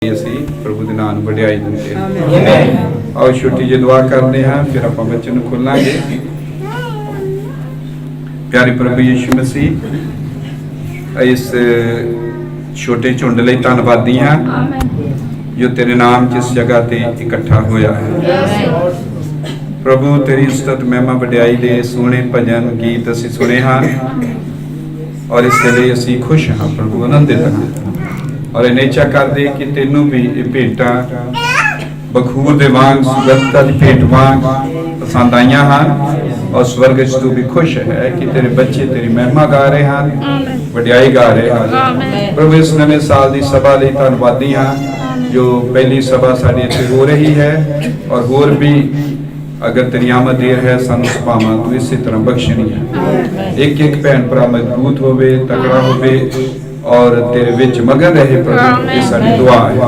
ਅਸੀਂ ਪ੍ਰਭੂ ਦੇ ਨਾਮ ਨੂੰ ਵਡਿਆਈ ਦਿੰਦੇ ਹਾਂ। ਆਓ ਛੋਟੀ ਜਿਹੀ ਦੁਆ ਕਰਦੇ ਹਾਂ, ਫਿਰ ਆਪਾਂ ਬੱਚੇ ਨੂੰ ਖੋਲਾਂਗੇ। ਪਿਆਰੇ ਪ੍ਰਭੂ ਯਿਸੂ ਮਸੀਹ, ਇਸ ਛੋਟੇ ਝੁੰਡ ਲਈ ਧੰਨਵਾਦੀ ਹਾਂ ਜੋ ਤੇਰੇ ਨਾਮ 'ਚ ਇਸ ਜਗ੍ਹਾ ਤੇ ਇਕੱਠਾ ਹੋਇਆ ਹੈ। ਪ੍ਰਭੂ ਤੇਰੀ ਉਸਤਤ ਮਹਿਮਾ ਵਡਿਆਈ ਦੇ ਸੋਹਣੇ ਭਜਨ ਗੀਤ ਅਸੀਂ ਸੁਣੇ ਹਨ ਔਰ ਇਸ ਲਈ ਅਸੀਂ ਖੁਸ਼ ਹਾਂ ਪ੍ਰਭੂ, ਆਨੰਦਿਤ ਹਾਂ ਔਰ ਇਨੇਚਾ ਕਰਦੇ ਕਿ ਤੈਨੂੰ ਵੀ ਇਹ ਭੇਟਾਂ ਬਖੂਰ ਦੇ ਵਾਂਗ ਸੁਗੰਧਤਾ ਦੀ ਭੇਟ ਵਾਂਗ ਪਸੰਦ ਆਈਆਂ ਹਨ ਔਰ ਸਵਰਗ 'ਚ ਤੂੰ ਵੀ ਖੁਸ਼ ਹੈ ਕਿ ਤੇਰੇ ਬੱਚੇ ਤੇਰੀ ਮਹਿਮਾ ਗਾ ਰਹੇ ਹਨ, ਵਡਿਆਈ ਗਾ ਰਹੇ ਹਨ। ਪ੍ਰਭੂ ਇਸ ਨਵੇਂ ਸਾਲ ਦੀ ਸਭਾ ਲਈ ਧੰਨਵਾਦੀ ਹਾਂ ਜੋ ਪਹਿਲੀ ਸਭਾ ਸਾਡੀ ਇੱਥੇ ਹੋ ਰਹੀ ਹੈ ਔਰ ਹੋਰ ਵੀ ਅਗਰ ਤੇਰੀ ਆਮਦ ਦੇਰ ਹੈ ਸਾਨੂੰ ਸੁਭਾਵਾਂ ਤੂੰ ਇਸੇ ਤਰ੍ਹਾਂ ਬਖਸ਼ਣੀ ਹੈ। ਇੱਕ ਇੱਕ ਭੈਣ ਭਰਾ ਮਜ਼ਬੂਤ ਹੋਵੇ, ਤਕੜਾ ਹੋਵੇ और तेरे विच मगन रहे प्रभु, ये साडी दुआ है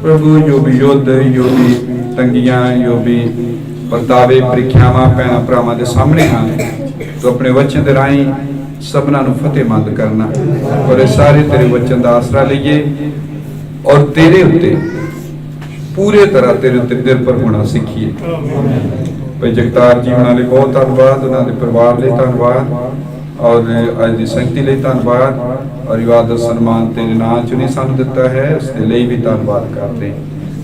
प्रभु। जो भी युद्ध, जो भी तंगियां, जो भी परतावे ਪ੍ਰੀਖਿਆਵਾਂ ਭੈਣਾਂ ਭਰਾਵਾਂ ਦੇ ਸਾਹਮਣੇ ਹਨ, ਤੂੰ ਆਪਣੇ ਵਚਨ ਦੇ ਰਾਹੀਂ ਸਭਨਾਂ ਨੂੰ ਫਤਿਹਮੰਦ ਕਰਨਾ ਔਰ ਇਹ ਸਾਰੇ ਤੇਰੇ ਵਚਨ ਦਾ ਆਸਰਾ ਲਈਏ ਔਰ ਤੇਰੇ ਉੱਤੇ ਪੂਰੇ ਤਰ੍ਹਾਂ ਤੇਰੇ ਉੱਤੇ ਨਿਰਭਰ ਹੋਣਾ ਸਿੱਖੀਏ। ਭਾਈ ਜਗਤਾਰ ਜੀ ਉਹਨਾਂ ਲਈ ਬਹੁਤ ਧੰਨਵਾਦ, ਉਹਨਾਂ ਦੇ ਪਰਿਵਾਰ ਲਈ ਧੰਨਵਾਦ और अज की संगति लिए धन्यवाद और इबादत सन्मान तेरे नाम च नहीं सानू दिता है, उसके लिए भी धन्यवाद करते हैं।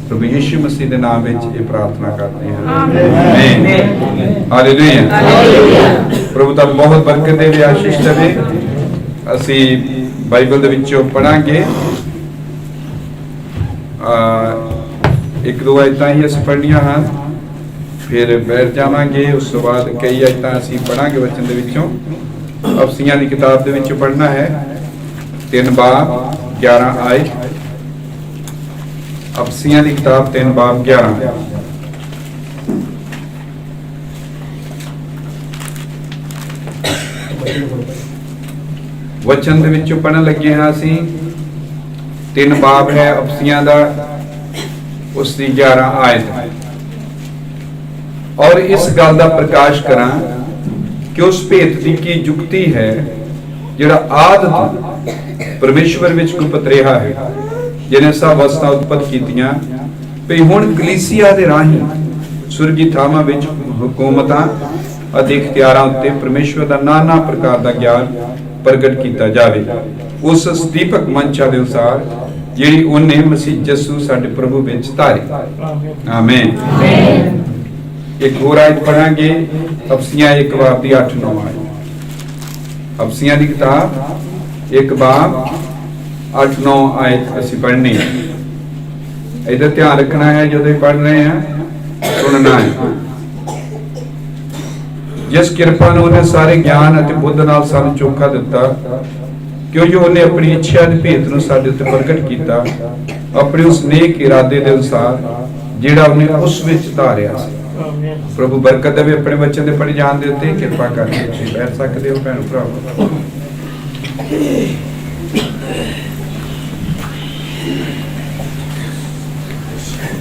प्रभु यीशु मसीह के नाम में ये प्रार्थना करते हैं, आमीन, हालेलुया। प्रभु दा बहुत बरकत दे, आशीष देवे। असी बाइबल दे विचों पढ़ांगे, एक दो आयतां ही असीं पढ़नियां हन, फिर बैठ जावांगे। उस तो बाद कई आयतां असीं पढ़ांगे वचन दे विचों। अफसियां की किताब दे विच पढ़ना है 3 बाब 11 आयत। अफसियां की किताब 3 बाब 11 वचन दे विचों पढ़न लगे हां। असीं 3 बाब है अफसियां दा, उसकी 11 आयत। और इस गल दा प्रकाश करां कि उस भेत की की जुगती है जिहड़ा आद तो परमेश्वर विच गुप्त रहा है, जिन्हें सब वस्तां उत्पत्त कीतियां भई हुण कलीसिया दे राहीं सुरगी थावां विच हुकूमतां अते इख्तियारां उत्ते परमेश्वर दा नाना प्रकार दा ज्ञान प्रगट कीता जावे, उस सदीपक मंशा दे अनुसार जिहड़ी उन्हें मसीह यसू साडे प्रभु विच धारी। आमीन। एक होर आयत पढ़ांगे, अफसियां 1 बाब की 8-9 आयत। अफसियां की किताब 1 बाब 8-9 आयत असीं पढ़नी है। इधर ध्यान रखना है, जो पढ़ रहे हैं सुनना है। जिस किरपा ने उन्हें सारे ज्ञान अते बुद्ध नाल सानू चोखा दिता, क्यों जो उन्हें अपनी इच्छा दे भेत नूं साडे ते प्रगट कीता अपने उस नेक इरादे दे अनुसार जिहड़ा उन्हें उस विच धारिया सी। प्रभु बरकत देवे। अपने बच्चों के पढ़ी जान दे उत्ते किरपा करके तुसीं बैठ सकते हो भैन भराओ।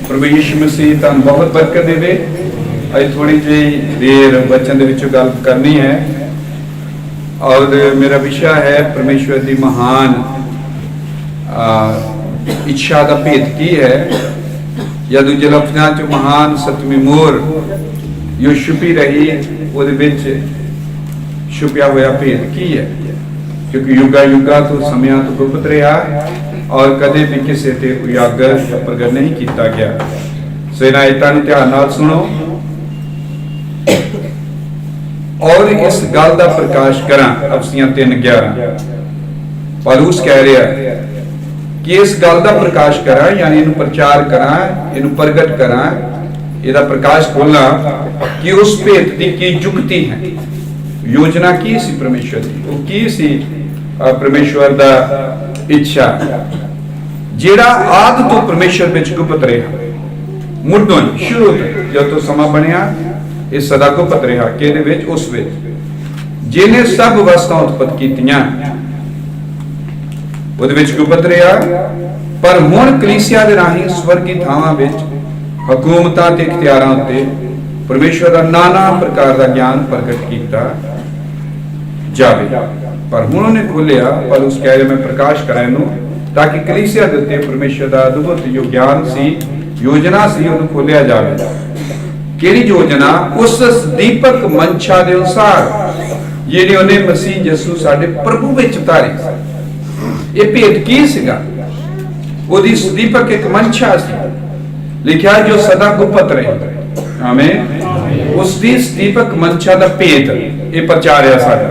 प्रभु यीशु मसीह तुहानूं बहुत बरकत देवे। अज थोड़ी जी देर वचन दे विचों गल करनी है और मेरा विषय है परमेश्वर की महान इच्छा का भेद की है, या दूजे लफ्ज़ां च महान सतवीं मोहर जो छुपी रही उहदे विच छुपिया हुआ भेद की है, क्योंकि युगा युगा तो समयां तो गुप्त रहा और कदे भी किसी ते उजागर प्रगट नहीं किया गया। सो इन्हां आयतां नूं ध्यान नाल सुनो और इस गल दा प्रकाश करा। अफसियां 3:11 पौलुस कह रहा है कि इस गल का प्रकाश करा, यानी इनू प्रचार करा, इनू प्रगट करा, इहदा प्रकाश खोलना कि उस भेत की की जुगती है, योजना की सी परमेश्वर की, वो की सी परमेश्वर दा इच्छा जिहड़ा आद तो परमेश्वर विच गुप्त रहा, मुढ़ों शुरू जब तो समा बनया ये सदा गुप्त रहा कि इहदे विच उस विच जिन्हें सब वस्तां उत्पत्त कीतियां ਉਹਦੇ ਵਿੱਚ ਗੁਪਤ ਰਿਹਾ, ਪਰ ਹੁਣ ਕਲੀਸਿया ਦੇ ਰਾਹੀਂ ਸਵਰਗੀ ਥਾਵਾਂ ਵਿੱਚ ਹਕੂਮਤਾਂ ਤੇ ਇਖਤਿਆਰਾਂ ਉੱਤੇ ਪਰਮੇਸ਼ਵਰ ਦਾ ਨਾਨਾ ਪ੍ਰਕਾਰ ਦਾ ਗਿਆਨ ਪ੍ਰਗਟ ਕੀਤਾ ਜਾਵੇ। ਪਰ ਹੁਣ ਉਹਨੇ ਖੋਲਿਆ, ਪੌਲੁਸ ਕਹਿ ਰਿਹਾ ਮੈਂ ਪ੍ਰਕਾਸ਼ ਕਰਾਂ ਇਹਨੂੰ ताकि कलीसिया दे उत्ते परमेश्वर दा अद्भुत जो ज्ञान सी योजना सी उन्हें खोलिया जाए। केड़ी योजना? उस दीपक मंशा दे अनुसार जिहड़ी उन्हें मसीह यसू साडे प्रभु विच धारी। ये भेद की सीगा? ओदी दीपक एक मंशा सी, लिखिया जो सदा गुप्त रहे। आमीन। उस दीपक मंशा दा भेद ये प्रचारिया साडा।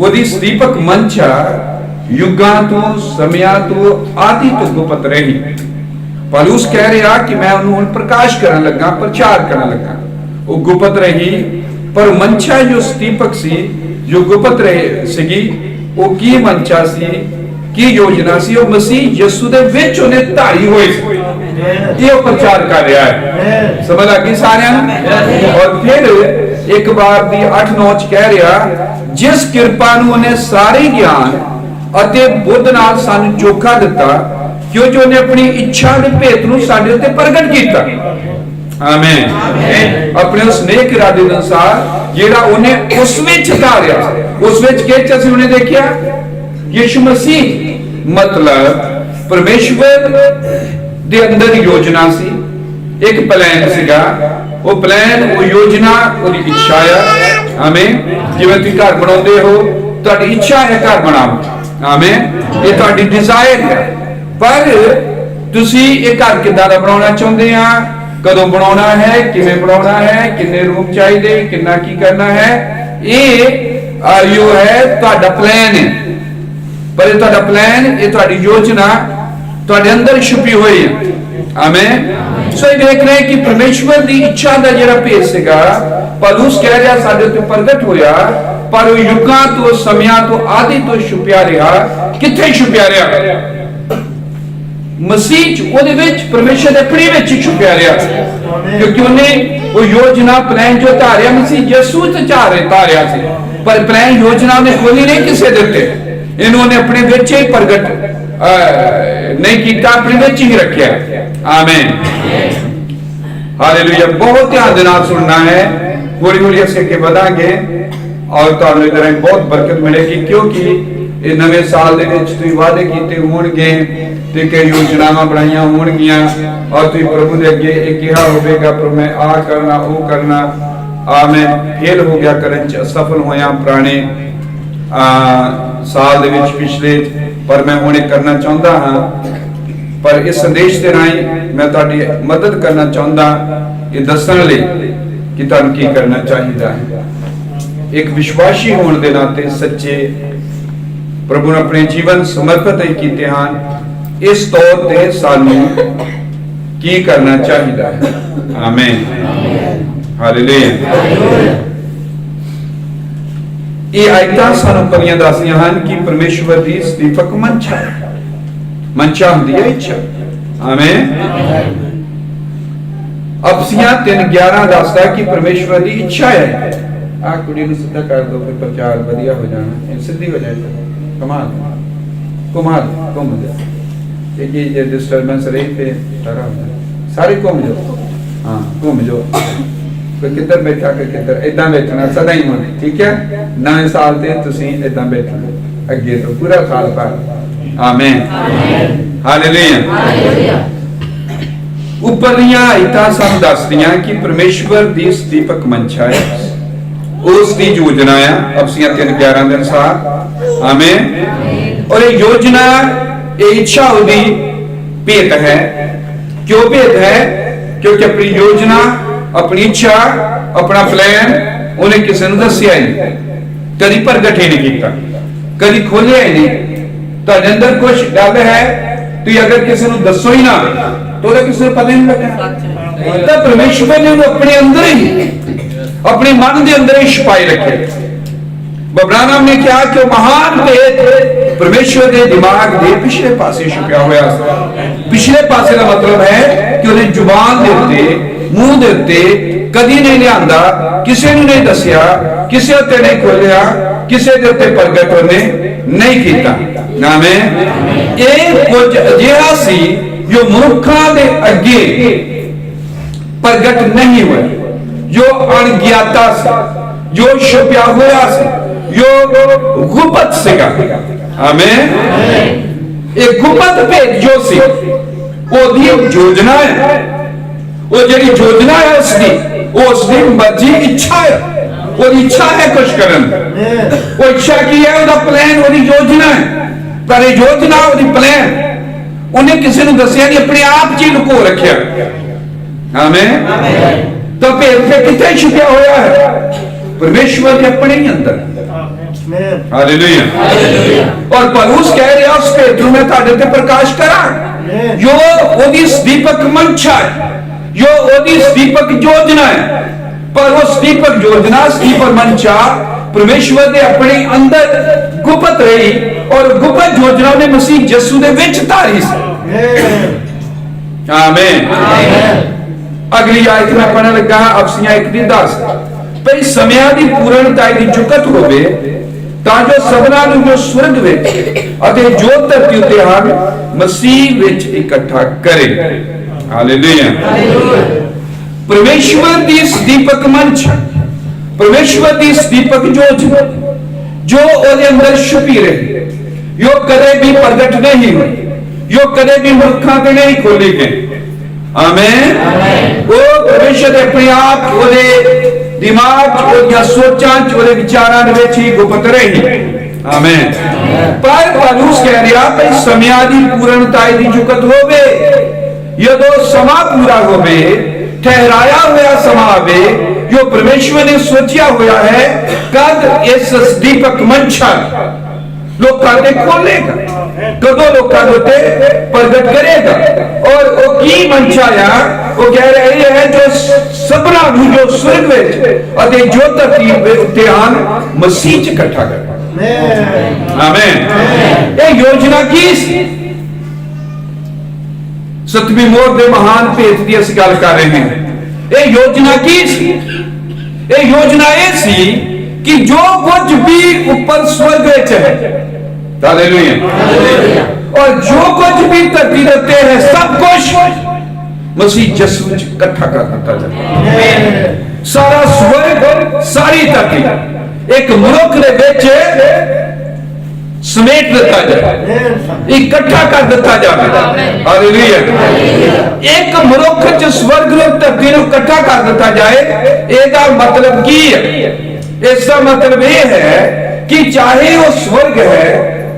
ओदी दीपक मंशा युगां तो समयां तो आदि तो गुप्त रही। पौलुस कह रहा कि मैं उन्होंने प्रकाश करने लगा, प्रचार करने लगा। वो गुप्त रही, पर मंशा जो दीपक सी जो गुप्त रहे सीगी, वो की मंशा सी, की योजना सी, वो मसीह यसू दे विच उन्हें धारी हुई सी। ये प्रचार कर रहा है। समझ आ गई सारियां नूं? और फिर एक बार दी 8-9 च कह रहा जिस कृपा नूं उन्हें सारे ज्ञान अते बुद्ध नाल सानू चोखा दिता, क्योंकि उन्हें अपनी इच्छा दे भेत नूं साडे उत्ते प्रगट कीता। आमीन। अपने उस नेक इरादे दे अनुसार जेड़ा उन्हें उस विच धारिया, उस विच के च असीं उन्हें देखिया यीशु मसीह। मतलब परमेश्वर दे अंदर योजना सी, एक प्लान सीगा। वो प्लान, वो योजना, वो इच्छा है। आमीन। जिवें तुसीं घर बनाउंदे हो, तुहाडी इच्छा है घर बनाओ। आमीन। ये तुहाडी डिजायर है, पर तुसीं ये घर किदां दा बनाउणा चाहुंदे आ, कदों बनाउणा है, किवें बनाउणा है, किन्ने रूम चाहिए, किन्ना की करना है, ये यो है तुहाडा प्लान है। पर ये तुहाडा प्लान, ये तुहाडी योजना तुहाडे अंदर छुपी हुई है। आमीन। सो ये देख रहे हैं कि परमेश्वर दी इच्छा दा जिहड़ा भेद सीगा, पौलुस कह रहा साडे उत्ते प्रगट होया, पर वो युगां तो समयां तो आदि तो छुपिया रहा। किथे छुपिया रहा? मसीह च, ओदे विच, परमेश्वर दे प्रेम विच छुपिया रहा। क्योंकि उन्हें वो योजना प्लान जो धारिया मसीह यसू च धारिया सी, पर प्लान योजना ने खोली नहीं किसी दे उत्ते। इन्होंने अपने विच ही प्रगट नहीं किया, अपने विच ही रखिया। आमीन। हालेलुया। बहुत ध्यान दे नाल सुनना है। हौली हौली असीं अगे वधांगे और तुहानूं इधर बहुत बरकत मिलेगी, क्योंकि ये नवे साल दे विच तुसीं वादे कीते होणगे ते कई योजनावां बनाईयां होणगीਆਂ और तुसीं प्रभु दे अगे ये कहा होवेगा पर मैं आ करना वो करना, मैं फेल हो गया करन च असफल होया पुराने साल दे विच पिछले, पर मैं हुणे करना चाहुंदा हां। पर इस संदेश दे राहीं मैं तुहाडी मदद करना चाहुंदा ये दस्सण लई कि तुहानूं की करना चाहिदा है। एक विश्वासी होने दे नाते सच्चे प्रभु ने अपने जीवन समर्पित कीते हैं। इस तौर ते सानू की करना चाहिदा है। आमीन। हालेलुया। ये आयतां सानू परियां दसदियां हन कि परमेश्वर दी दीपक मंशा हुंदी है इच्छा। आमीन। अफसियां 3:11 दसदा कि परमेश्वर दी इच्छा है। आ कुड़ी नूं सीधा कर दो, फिर प्रचार वधिया हो जाना, सीधी हो जाए। कमाल कमाल घूम जाए, ये डिस्टर्बेंस रही थे सारे घूम जाओ। हाँ घूम जाओ, कोई किधर बैठा कोई किधर, इदा बैठना सदा ही होना। ठीक है, नवे साल ते तुसीं इदा बैठना, अगे तो पूरा साल भर। आमीन। हालेलुया। उपरलियां आयतां सानूं दसदियां कि परमेश्वर दी दीपक मंशा है, उसकी योजना है अफसियां 3:11 के अनुसार। आमीन। और ये योजना, ये इच्छा उदी भेद है। क्यों भेद है? क्योंकि अपनी योजना, अपनी इच्छा, अपना प्लान उन्हें किसी ने दसिया ही नहीं, कभी प्रगट ही नहीं किया, कभी खोलिया ही नहीं। तो अंदर कुछ गल है, तो अगर किसी ने दसो ही ना तो किसी को पता ही नहीं लगता। तो परमेश्वर ने अपने अंदर ही, अपने मन के अंदर ही छुपाई रखे। बबरानाम ने कहा कि महान भेद परमेश्वर के दिमाग के पिछले पासे छुपया हुआ। पिछले पासे का मतलब है कि उन्हें जुबान दे उत्ते, मुंह दे उत्ते कदी नहीं लियांदा, किसी ने नहीं दसिया, किसी उत्ते नहीं खोलिया, किसी के उत्ते प्रगट उन्हें नहीं किया। आमीन। ये कुछ अजिहा सी जो मनुक्खां दे अगे प्रगट नहीं हुआ, जो अणगियाता सी, जो छुपया हुआ सी, जो गुप्त सीगा। आमीन। एक गुप्त भेद जो सी ओदी योजना है, वो जी योजना है उसकी मर्जी इच्छा है, और इच्छा है कुछ करने, वो इच्छा की है, उसका प्लान वो योजना है, पर योजना वो प्लान उन्हें किसी ने दसिया नहीं, अपने आप च लुको रखिया। आमीन। तो भेद फिर कितने छुपया होया है? परमेश्वर के अपने ही अंदर। हालेलुया। और पौलुस कह रहा उस भेद में ताड़े ते प्रकाश करा, यो ओदी दीपक मंशा है, यो ओदी दीपक योजना है, पर वो दीपक योजना दीपक मंशा परमेश्वर ने अपने अंदर गुप्त रही, और गुप्त योजना ने मसीह यीशु ने विच धारी सी। आमीन। अगली आयत में पढ़ने लगा अफसियां 1:10, भई समयां दी पूर्णता दी जुकत होवे, तां जो सबना नूं जो स्वर्ग विच अते जो धरती उत्ते हन मसीह विच इकट्ठा करे। हालेलुया। परमेश्वर दी दीपक मंच, परमेश्वर दी दीपक योजना जो ਉਹਦੇ अंदर छुपी रही, यो कदे भी प्रगट नहीं हुई, यो कदे भी मनुखों के नहीं खोली गई। आमीन। वो परमेश्वर अपने आप ਉਹਦੇ दिमाग ਉਹਦੀਆਂ सोचां ਉਹਦੇ ਵਿਚਾਰਾਂ ਦੇ ਵਿੱਚ ਹੀ ਗੁਪਤ रही। आमीन। पर पौलुस कह रहा है समयां दी पूर्णता दी जुकत होवे, यदों समा पूरा होवे, ठहराया हुआ समा आवे, जो परमेश्वर ने सोचा हुआ है, कद इस दीपक मंशा लोकां दे खोलेगा, कदों लोकां दे प्रगट करेगा। और वो की मंशा है, वो कह रहे हैं जो सबना जो स्वर्ग विच अते जो धरती उत्ते हन मसीह च इकट्ठा कर। आमीन। ये योजना की सतवीं मोहर दे महान भेद की असीं गल कर रहे हैं। ये योजना की सी? ये योजना ये सी कि जो कुछ भी ऊपर स्वर्ग विच है, हालेलुया, और जो कुछ भी धरती देते हैं, सब कुछ मसीह यीशु में इकट्ठा कर दिया जाता। सारा स्वर्ग, सारी धरती एक मनुख दे विच समेट दिता जाए, इकट्ठा कर दिता जाए। हालेलुया। एक मनुख च स्वर्ग और धरती को इकट्ठा कर दिता जाए, इसका मतलब की है? इसका मतलब यह है कि चाहे वो स्वर्ग है,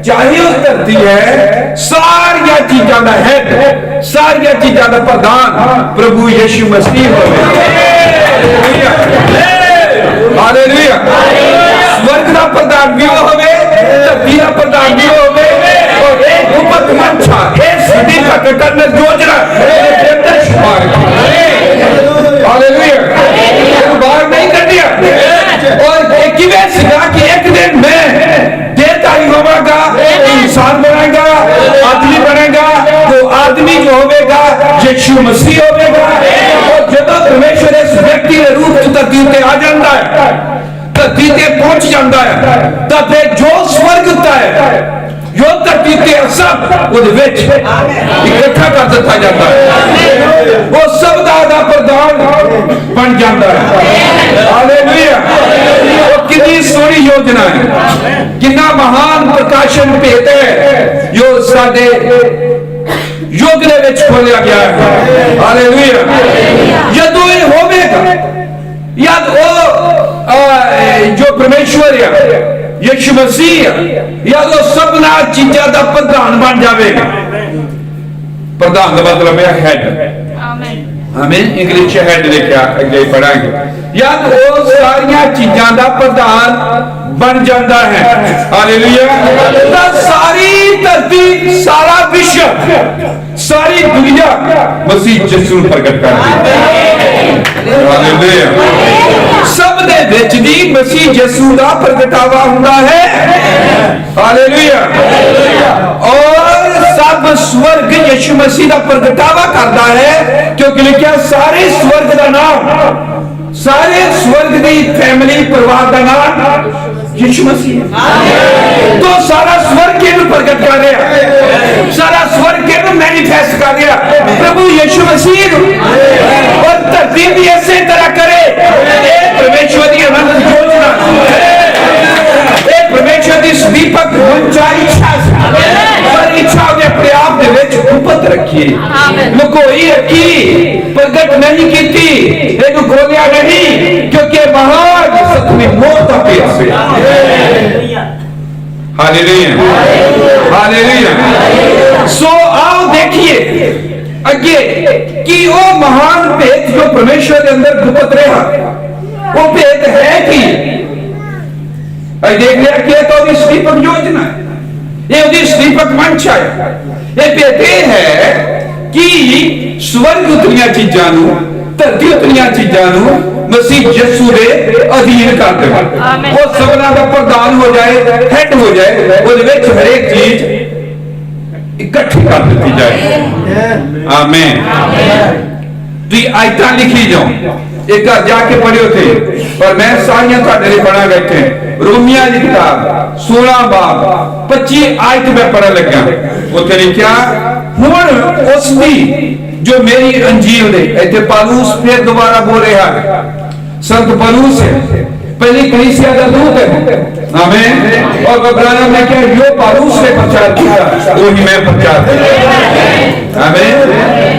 चाहे वो धरती है, सारिया चीजों का हेड, सारिया चीजों का प्रधान प्रभु यीशु मसीह होवे। हालेलुया। स्वर्ग का प्रधान भी होवे, धरती का प्रधान भी होवे, और एक गुप्त मंशा इस दीपक करने योजना हालेलुया बाहर नहीं कर दिया। और एक कि एक दिन मैं देहधारी होगा, इंसान बनेगा, आदमी बनेगा, तो आदमी जो होगा यीशु मसीह होगा। और जब परमेश्वर इस व्यक्ति के रूप में धरती पे आ जाता है, धरती पे पहुंच जाता है, तब जो स्वर्ग होता है, जो धरती पे सब इकट्ठा कर दिया जाता है, वो सब दादा प्रधान बन जाता है। हालेलुया। वो कितनी सोहनी योजना है, कितना महान प्रकाशन भेद है जो साडे युग दे विच खोलिया गया है। हालेलुया। जदों ये होवेगा, याद वो जो परमेश्वर है, यीशु मसीह या तो सबना चीजा का प्रधान बन जाएगा। प्रधान का मतलब है हेड। आमीन। इंग्लिश हेड लिखा अगे पढ़ाएंगे। या तो वो सारिया चीजा का प्रधान बन जाता है। हालेलुया। सारी धरती, सारा विश्व, सारी दुनिया मसीह यीशु ਨੂੰ प्रकट कर दी। हालेलुया। सब दे विच दी मसीह यीशु ਦਾ ਪ੍ਰਗਟਾਵਾ ਹੁੰਦਾ है। हालेलुया। और सब स्वर्ग यीशु मसीह ਦਾ ਪ੍ਰਗਟਾਵਾ करता है, क्योंकि लिखा सारे स्वर्ग का नाम, सारे स्वर्ग की फैमिली परिवार का नाम यीशु मसीह है। तो सारा स्वर्ग के प्रकट कर रहा, सारा स्वर्ग के मैनिफेस्ट कर रहा प्रभु यीशु मसीह। और धरती भी ऐसे तरह करे, परमेश्वर की अनंत योजना, परमेश्वर की दीपक इच्छा, इच्छा रखी, लुकोई रखी, प्रगट नहीं की थी, एक खोलिया नहीं, क्योंकि महान सतमी मौत का पेट से। Hallelujah, hallelujah. सो आओ देखिए अगे कि वो महान भेद जो परमेश्वर के अंदर गुप्त रहा, वो भेद है कि देख लिया कि तो भी स्लीपक योजना है, ये भी स्लीपक मंशा है। ये भेद है कि स्वर्ग उतरिया चीजा नू, धरती उतरिया चीजा नू मसीह यीशु दे अधीन कर दे, वो सबना का प्रधान हो जाए, हेड हो जाए, ਉਹਦੇ ਵਿੱਚ हर एक चीज इकट्ठी कर दी जाए। आमीन। तुम आयतां लिखी जाओ, एक घर जाके पढ़ियो थे, पर मैं सारियां तुहाडे लिए पढ़ा बैठे। रोमिया की किताब 16 बाब 25 आयत में पढ़न लगा, उत्थे लिखा हुण उसदी जो मेरी अंजील दे, इत्थे पौलुस फिर दोबारा बोल रहा है, संत पौलुस है, पहली कलीसिया का दूत है। आमीन। और अब्राहम ने क्या यो पौलुस ने प्रचार किया, वो ही मैं प्रचार किया। आमीन।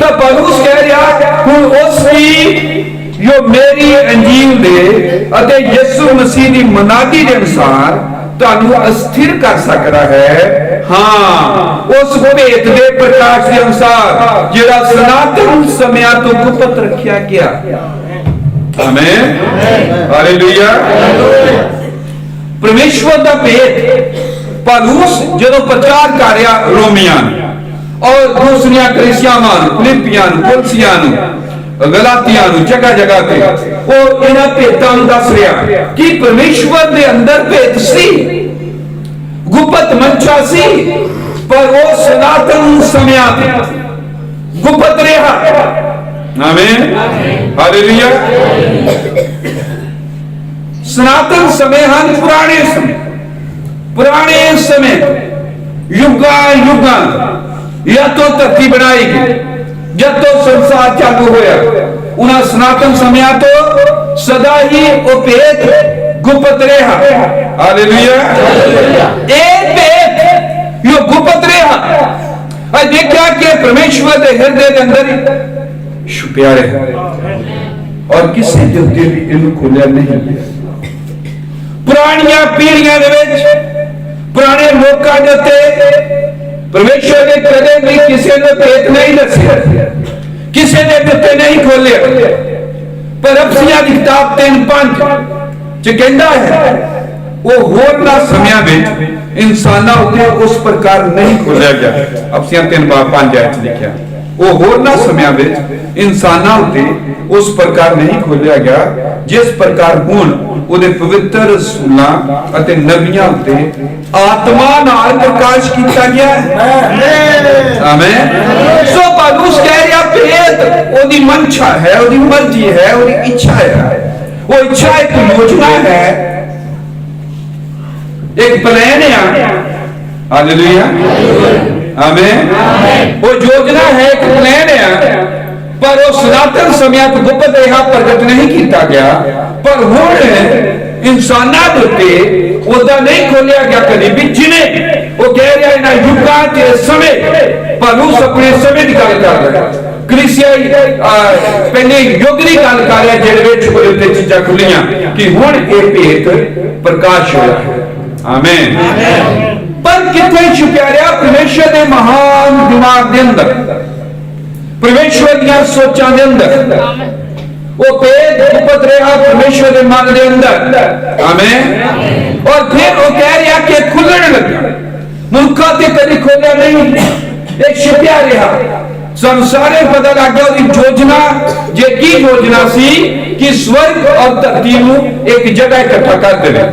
तो पौलुस कह रहा हुण उसदी जो मेरी अंजील दे अते यीशु मसीह की मनादी के अनुसार ਤੁਹਾਨੂੰ अस्थिर कर सकता है। हाँ, उस भेद के प्रकाश के अनुसार जिहड़ा सनातन समयां तो गुप्त रखा गया। आमीन, हालेलुया। परमेश्वर का भेद पौलुस जदों प्रचार कर रहा रोमियां और दूसरियां कलीसियावां, फिलिपियां, कुलसियां, गलातियां, जगह जगह पे वो इन्हां भेदां नूं दस रहा कि परमेश्वर दे अंदर भेद सी, गुप्त मंशा सी, पर वो सनातन समयां ते गुप्त रहा। आमीन, हालेलुया। सनातन समय हन पुराने समय युगा युगा या तो धरती बनाई गई, जब तो संसार चालू होया, उन्हें सनातन समय तो सदा ही वो भेद गुप्त रहा। हालेलुया। एक भेद यो गुप्त रहा, देखा कि परमेश्वर के हृदय के अंदर छुपया रहा और किसी के उत्ते भी इन्हें खोलिया नहीं। पुरानियां पीढ़ियां दे विच पुराने लोकां दे उत्ते परमेश्वर ने कदे भी किसी ने भेद नहीं दसिया, किसी ने उत्ते नहीं खोलिया। पर अफसियां दी किताब 3:5 च कहंदा है वो होरना समयां विच इंसानां उत्ते उस प्रकार नहीं खोलिया गया। अफसियां 3:5 आयत लिखिया वो होरना समयां विच इंसानां उत्ते उस प्रकार नहीं खोलिया गया जिस प्रकार हुण ਉਹਦੇ पवित्र रसूलां ਅਤੇ नबियां उत्ते आत्मा नाल प्रकाश किया गया है। आमीन। सो पौलुस कह रहा भेद ओदी मंशा है, ओदी मर्जी है, ओदी इच्छा है। वो इच्छा एक योजना है, एक प्लान है। हालेलुया, आमीन। वो योजना है, एक प्लान है, पर वो सनातन समय गुप्त रहा, प्रगट नहीं किया गया। पर हुण इंसानां दे उत्ते ओदा नहीं खोलिया गया कभी भी। जिन्हें वो कह रहा इन्हां युगां ते समय, पौलुस अपने समय की गल कर रहा है, कलीसिया पहले युग की गल कर रहा है जिहदे विच ओदे उत्ते चीज़ां खुलियां कि हुण इह भेद प्रकाश होया। आमीन। पर किथे छुपिया रहा परमेश्वर के महान दिमाग के अंदर, परमेश्वर दी सोचां दे अंदर वो भेद गुप्त रहा परमेश्वर के मन के अंदर। आमीन। और फिर वो कह रहा कि खुलने लगा, मुल्का ते कभी खोलिया नहीं, एक छुपिया रहा। संसारे पता लग गया उसकी योजना, जे की योजना सी कि स्वर्ग और धरती नूं एक जगह इकट्ठा कर देवे।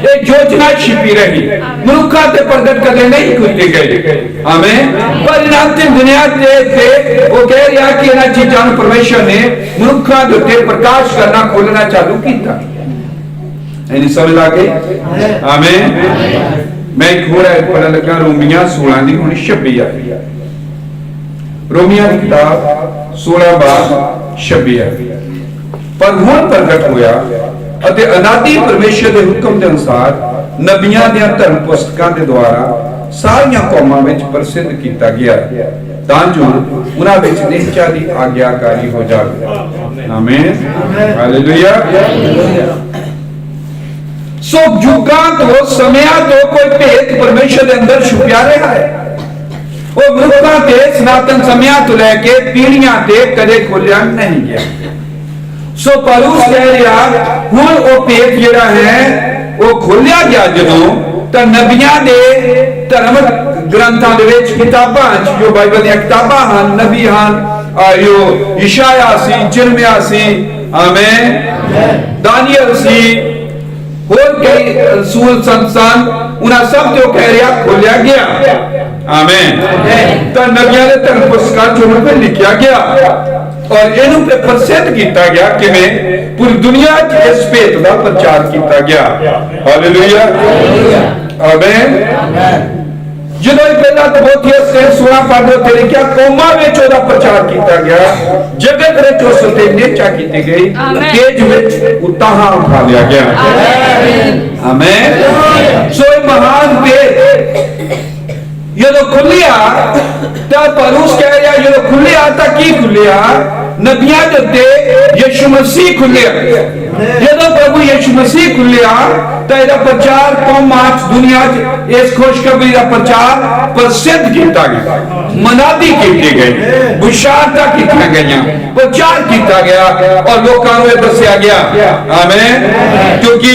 एक योजना छिपी रही, मनुखा ते प्रगट कदे नहीं की गई। आमीन। पर इन अंतिम दुनिया ते वो कह रहा कि इन चीजों परमेश्वर ने मनुखा के उत्ते प्रकाश करना, खोलना चालू किया। यानी समझ ला गई। आमीन। मैं एक होर पढ़न लगा रोमिया 16 दी हुण 26 आई। रोमिया की किताब 16:26 आई। पर हुण प्रगट होया ਅਤੇ ਅਨਾਦੀ ਪਰਮੇਸ਼ਰ ਦੇ ਹੁਕਮ ਦੇ ਅਨੁਸਾਰ ਨਬੀਆਂ ਦੀਆਂ ਧਰਮ ਪੁਸਤਕਾਂ ਦੇ ਦੁਆਰਾ ਸਾਰੀਆਂ ਕੌਮਾਂ ਵਿੱਚ ਪ੍ਰਸਿੱਧ ਕੀਤਾ ਗਿਆ ਤਾਂ ਜੋ ਉਹਨਾਂ ਵਿੱਚ ਨਿਸ਼ਚਾ ਦੀ ਆਗਿਆਕਾਰੀ ਹੋ ਜਾਵੇ। ਆਮੀਨ, ਹਾਲੇਲੂਇਆ। ਸੋ ਯੁੱਗਾਂ ਤੋਂ ਸਮਿਆਂ ਤੋਂ ਕੋਈ ਭੇਤ ਪਰਮੇਸ਼ਰ ਦੇ ਅੰਦਰ ਛੁਪਿਆ ਰਿਹਾ ਹੈ। ਉਹ ਮਨੁੱਖਾਂ ਤੇ ਸਨਾਤਨ ਸਮਿਆਂ ਤੋਂ ਲੈ ਕੇ ਪੀੜ੍ਹੀਆਂ ਤੇ ਕਦੇ ਖੋਲਿਆ ਨਹੀਂ ਗਿਆ। ਸੋ ਪੌਲੁਸ ਕਹਿ ਰਿਹਾ ਹੁਣ ਉਹ ਭੇਤ ਜਿਹੜਾ ਹੈ ਉਹ ਖੋਲਿਆ ਗਿਆ ਜਦੋਂ ਤਾਂ ਨਬੀਆਂ ਦੇ ਧਰਮ ਗ੍ਰੰਥਾਂ ਦੇ ਵਿੱਚ ਕਿਤਾਬਾਂ ਜੋ ਬਾਈਬਲ ਦੀਆਂ ਕਿਤਾਬਾਂ ਹਨ, ਨਬੀ ਹਨ, ਜੋ ਯਸ਼ਾਇਆ ਸੀ, ਜਿਰਮਿਆ ਸੀ, ਆਮੀਨ, ਦਾਨੀਏਲ ਸੀ, ਹੋਰ ਕਈ ਰਸੂਲ ਸਨ, ਉਹਨਾਂ ਸਭ ਤੋਂ ਕਹਿ ਰਿਹਾ ਖੋਲਿਆ ਗਿਆ। ਆਮੀਨ। ਤਾਂ ਨਬੀਆਂ ਦੇ ਧਰਮ ਪੁਸਤਕਾਂ ਚ ਲਿਖਿਆ ਗਿਆ ਔਰ ਇਹਨੂੰ ਪ੍ਰਸਿੱਧ ਕੀਤਾ ਗਿਆ ਕਿਵੇਂ ਪੂਰੀ ਦੁਨੀਆ 'ਚ ਇਸ ਭੇਤ ਦਾ ਪ੍ਰਚਾਰ ਕੀਤਾ ਗਿਆ। ਹਾਲੇਲੂਇਆ, ਆਮੀਨ। ਜਦੋਂ ਪਹਿਲਾ ਤੀਮੋਥੀਉਸ 3:16 ਪੜ੍ਹਦੇ ਉੱਤੇ ਲਿਖਿਆ ਕੌਮਾਂ ਵਿੱਚ ਉਹਦਾ ਪ੍ਰਚਾਰ ਕੀਤਾ ਗਿਆ, ਜਗਤ ਵਿੱਚ ਉਸ ਉੱਤੇ ਨਿਹਚਾ ਕੀਤੀ ਗਈ, ਕੇਜ ਵਿੱਚ ਉਤਾਹਾਂ ਉਠਾ ਲਿਆ ਗਿਆ। ਆਮੀਨ। ਸੋ ਇਹ ਮਹਾਨ ਭੇਤ ਜਦੋਂ ਖੁੱਲਿਆ ਤਾਂ ਪੌਲੁਸ ਕਹਿ ਰਿਹਾ ਜਦੋਂ ਖੁੱਲਿਆ ਤਾਂ ਕੀ ਖੁੱਲਿਆ? ਨਬੀਆਂ ਦੇ ਉੱਤੇ ਯਿਸੂ ਮਸੀਹ ਖੁੱਲਿਆ। ਜਦੋਂ ਪ੍ਰਭੂ ਯਿਸੂ ਮਸੀਹ ਖੁੱਲਿਆ ਤਾਂ ਇਹਦਾ ਪ੍ਰਚਾਰ ਕੌਮਾਂ 'ਚ ਦੁਨੀਆ 'ਚ ਇਸ ਖੁਸ਼ਖਬਰੀ ਦਾ ਪ੍ਰਚਾਰ ਪ੍ਰਸਿੱਧ ਕੀਤਾ ਗਿਆ, ਮਨਾਦੀ ਕੀਤੀ ਗਈ, ਬੁਸ਼ਾਰਤਾਂ ਕੀਤੀਆਂ ਗਈਆਂ, ਪ੍ਰਚਾਰ ਕੀਤਾ ਗਿਆ ਔਰ ਲੋਕਾਂ ਨੂੰ ਇਹ ਦੱਸਿਆ ਗਿਆ। ਆਮੀਨ। ਕਿਉਂਕਿ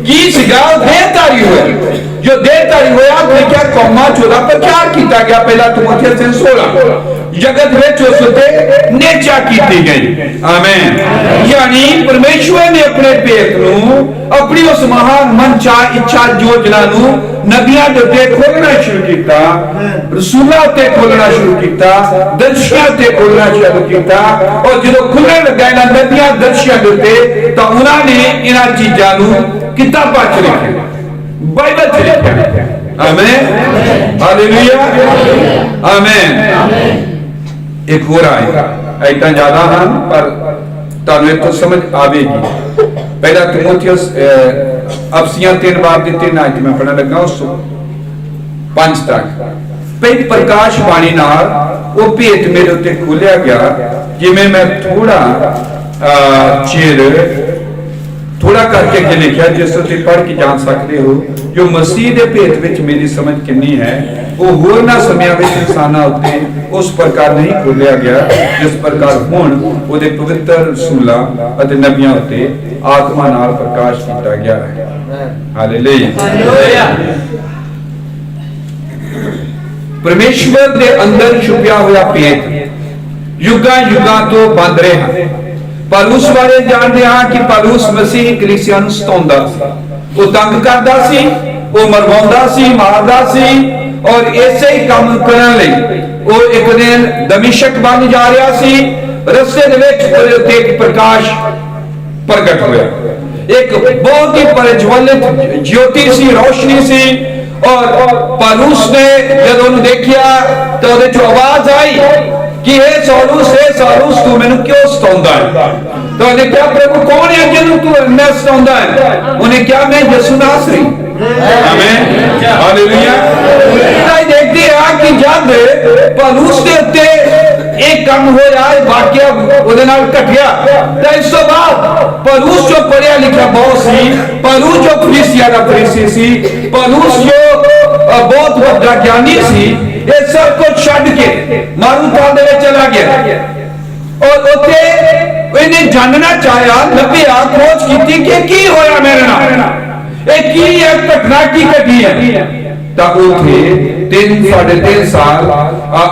ਕੀ ਸੀਗਾ? ਦੇਹਧਾਰੀ ਹੋਇਆ। ਜੋ ਦੇਹਧਾਰੀ ਹੋਇਆ ਲਿਖਿਆ ਕੌਮਾਂ 'ਚ ਉਹਦਾ ਪ੍ਰਚਾਰ ਕੀਤਾ ਗਿਆ। ਪਹਿਲਾ ਤੀਮੋਥੀਉਸ 3:16 ਜਗਤ ਵਿੱਚ ਉਸ ਉੱਤੇ ਨਿਹਚਾ ਕੀਤੀ ਗਈ। ਆਮੀਨ। ਯਾਨੀ ਪਰਮੇਸ਼ਵਰ ਨੇ ਆਪਣੇ ਭੇਤ ਨੂੰ, ਆਪਣੀ ਉਸ ਮਹਾਨ ਮਨਚਾ ਇੱਛਾ ਯੋਜਨਾ ਨੂੰ ਨਬੀਆਂ ਦੇ ਉੱਤੇ ਖੋਲਣਾ ਸ਼ੁਰੂ ਕੀਤਾ, ਰਸੂਲਾਂ ਉੱਤੇ ਖੋਲਣਾ ਸ਼ੁਰੂ ਕੀਤਾ, ਦਰਸ਼ੀਆਂ ਉੱਤੇ ਖੋਲਣਾ ਸ਼ੁਰੂ ਕੀਤਾ। ਔਰ ਜਦੋਂ ਖੁੱਲਣ ਲੱਗਾ ਇਹਨਾਂ ਨਬੀਆਂ ਦਰਸ਼ੀਆਂ ਦੇ ਉੱਤੇ ਤਾਂ ਉਹਨਾਂ ਨੇ ਇਹਨਾਂ ਚੀਜ਼ਾਂ ਨੂੰ ਕਿਤਾਬਾਂ 'ਚ ਲਿਖਿਆ, ਬਾਈਬਲ 'ਚ ਲਿਖਿਆ। ਆਮੀਨ, ਹਾਲੇਲੂਇਆ, ਆਮੀਨ। ਇੱਕ ਹੋਰ ਆਇਆ, ਐਦਾਂ ਜ਼ਿਆਦਾ ਹਨ ਪਰ ਤੁਹਾਨੂੰ ਇਹ ਤਾਂ ਸਮਝ ਆਵੇਗੀ। ਪਹਿਲਾ ਤੀਮੋਥੀਉਸ ਅਫਸੀਆਂ 3 ਬਾਬ ਦੀ 3 ਆਇਤ ਮੈਂ ਪੜ੍ਹਨ ਲੱਗਾ ਉਸ 5 ਤੱਕ। ਪਹਿਲੀ ਪ੍ਰਕਾਸ਼ ਬਾਣੀ ਨਾਲ ਉਹ ਭੇਤ ਮੇਰੇ ਉੱਤੇ ਖੋਲਿਆ ਗਿਆ ਜਿਵੇਂ ਮੈਂ ਥੋੜਾ ਕਰਕੇ ਅੱਗੇ ਲਿਖਿਆ ਜਿਸ ਉੱਤੇ ਪੜ੍ਹ ਕੇ ਜਾਣ ਸਕਦੇ ਹੋ ਜੋ ਮਸੀਹ ਦੇ ਭੇਤ ਵਿੱਚ ਮੇਰੀ ਸਮਝ ਕਿੰਨੀ ਹੈ ਉਹ ਹੋਰਨਾਂ ਸਮਿਆਂ ਵਿੱਚ ਇਨਸਾਨਾਂ ਉੱਤੇ ਉਸ ਪ੍ਰਕਾਰ ਨਹੀਂ ਖੋਲਿਆ ਗਿਆ ਜਿਸ ਪ੍ਰਕਾਰ ਹੁਣ ਉਹਦੇ ਪਵਿੱਤਰ ਰਸੂਲਾਂ ਅਤੇ ਨਬੀਆਂ ਉੱਤੇ ਆਤਮਾ ਨਾਲ ਪ੍ਰਕਾਸ਼ ਕੀਤਾ ਗਿਆ ਹੈ। ਹਾਲੇਲੂਇਆ। ਪਰਮੇਸ਼ਵਰ ਦੇ ਅੰਦਰ ਛੁਪਿਆ ਹੋਇਆ ਭੇਤ ਯੁੱਗਾਂ ਯੁੱਗਾਂ ਤੋਂ ਬੰਦ ਰਿਹਾ। ਪੌਲੁਸ ਬਾਰੇ ਜਾਣਦੇ ਹਾਂ ਕਿ ਪੌਲੁਸ ਮਸੀਹ ਕਲੀਸਿਆ ਨੂੰ ਸਤਾਉਂਦਾ ਸੀ, ਉਹ ਤੰਗ ਕਰਦਾ ਸੀ, ਉਹ ਮਰਵਾਉਂਦਾ ਸੀ, ਮਾਰਦਾ ਸੀ ਔਰ ਇਸੇ ਹੀ ਕੰਮ ਕਰਨ ਲਈ ਉਹ ਇੱਕ ਦਿਨ ਦਮਿਸ਼ਕ ਬਣ ਜਾ ਰਿਹਾ ਸੀ। ਰਸਤੇ ਦੇ ਵਿੱਚ ਉਹਦੇ ਉੱਤੇ ਇੱਕ ਪ੍ਰਕਾਸ਼ ਪ੍ਰਗਟ ਹੋਇਆ, ਇੱਕ ਬਹੁਤ ਹੀ ਪ੍ਰਜਵਲਿਤ ਜੋਤੀ ਸੀ, ਰੋਸ਼ਨੀ ਸੀ। ਔਰ ਪੌਲੁਸ ਨੇ ਜਦੋਂ ਉਹਨੂੰ ਦੇਖਿਆ ਤਾਂ ਉਹਦੇ ਚੋਂ ਆਵਾਜ਼ ਆਈ कि हे सौलुस तू मैनू क्यों सताउंदा है? तो उन्हें क्या प्रभु कौन है जिन्हों तू मैं सताउंदा है? उन्हें क्या मैं यीशु नासरी। आमीन, हालेलुया। देखते हैं कि जब पौलुस के उत्ते एक काम होया वाकया ਉਹਦੇ ਨਾਲ ਘਟਿਆ ਤਾਂ ਇਸ ਤੋਂ ਬਾਅਦ ਪੌਲੁਸ ਜੋ ਪੜਿਆ ਲਿਖਿਆ ਬਹੁਤ ਸੀ, ਪੌਲੁਸ ਜੋ ਫਰੀਸੀਆਂ ਦਾ ਫਰੀਸੀ ਸੀ, ਪੌਲੁਸ ਜੋ ਬਹੁਤ ਵੱਡਾ ਗਿਆਨੀ ਸੀ, ਇਹ ਸਭ ਕੁਝ ਛੱਡ ਕੇ ਮਾਰੂਥਲ ਦੇ ਵਿੱਚ ਚਲਾ ਗਿਆ ਔਰ ਉੱਥੇ ਇਹਨੇ ਜਾਣਨਾ ਚਾਹਿਆ, ਲੱਭਿਆ, ਖੋਜ ਕੀਤੀ ਕਿ ਕੀ ਹੋਇਆ ਮੇਰੇ ਨਾਲ, ਇਹ ਕੀ ਹੈ ਘਟਨਾ ਕੀ ਘਟੀ ਹੈ। ਤਾਂ ਉੱਥੇ 3.5 ਸਾਲ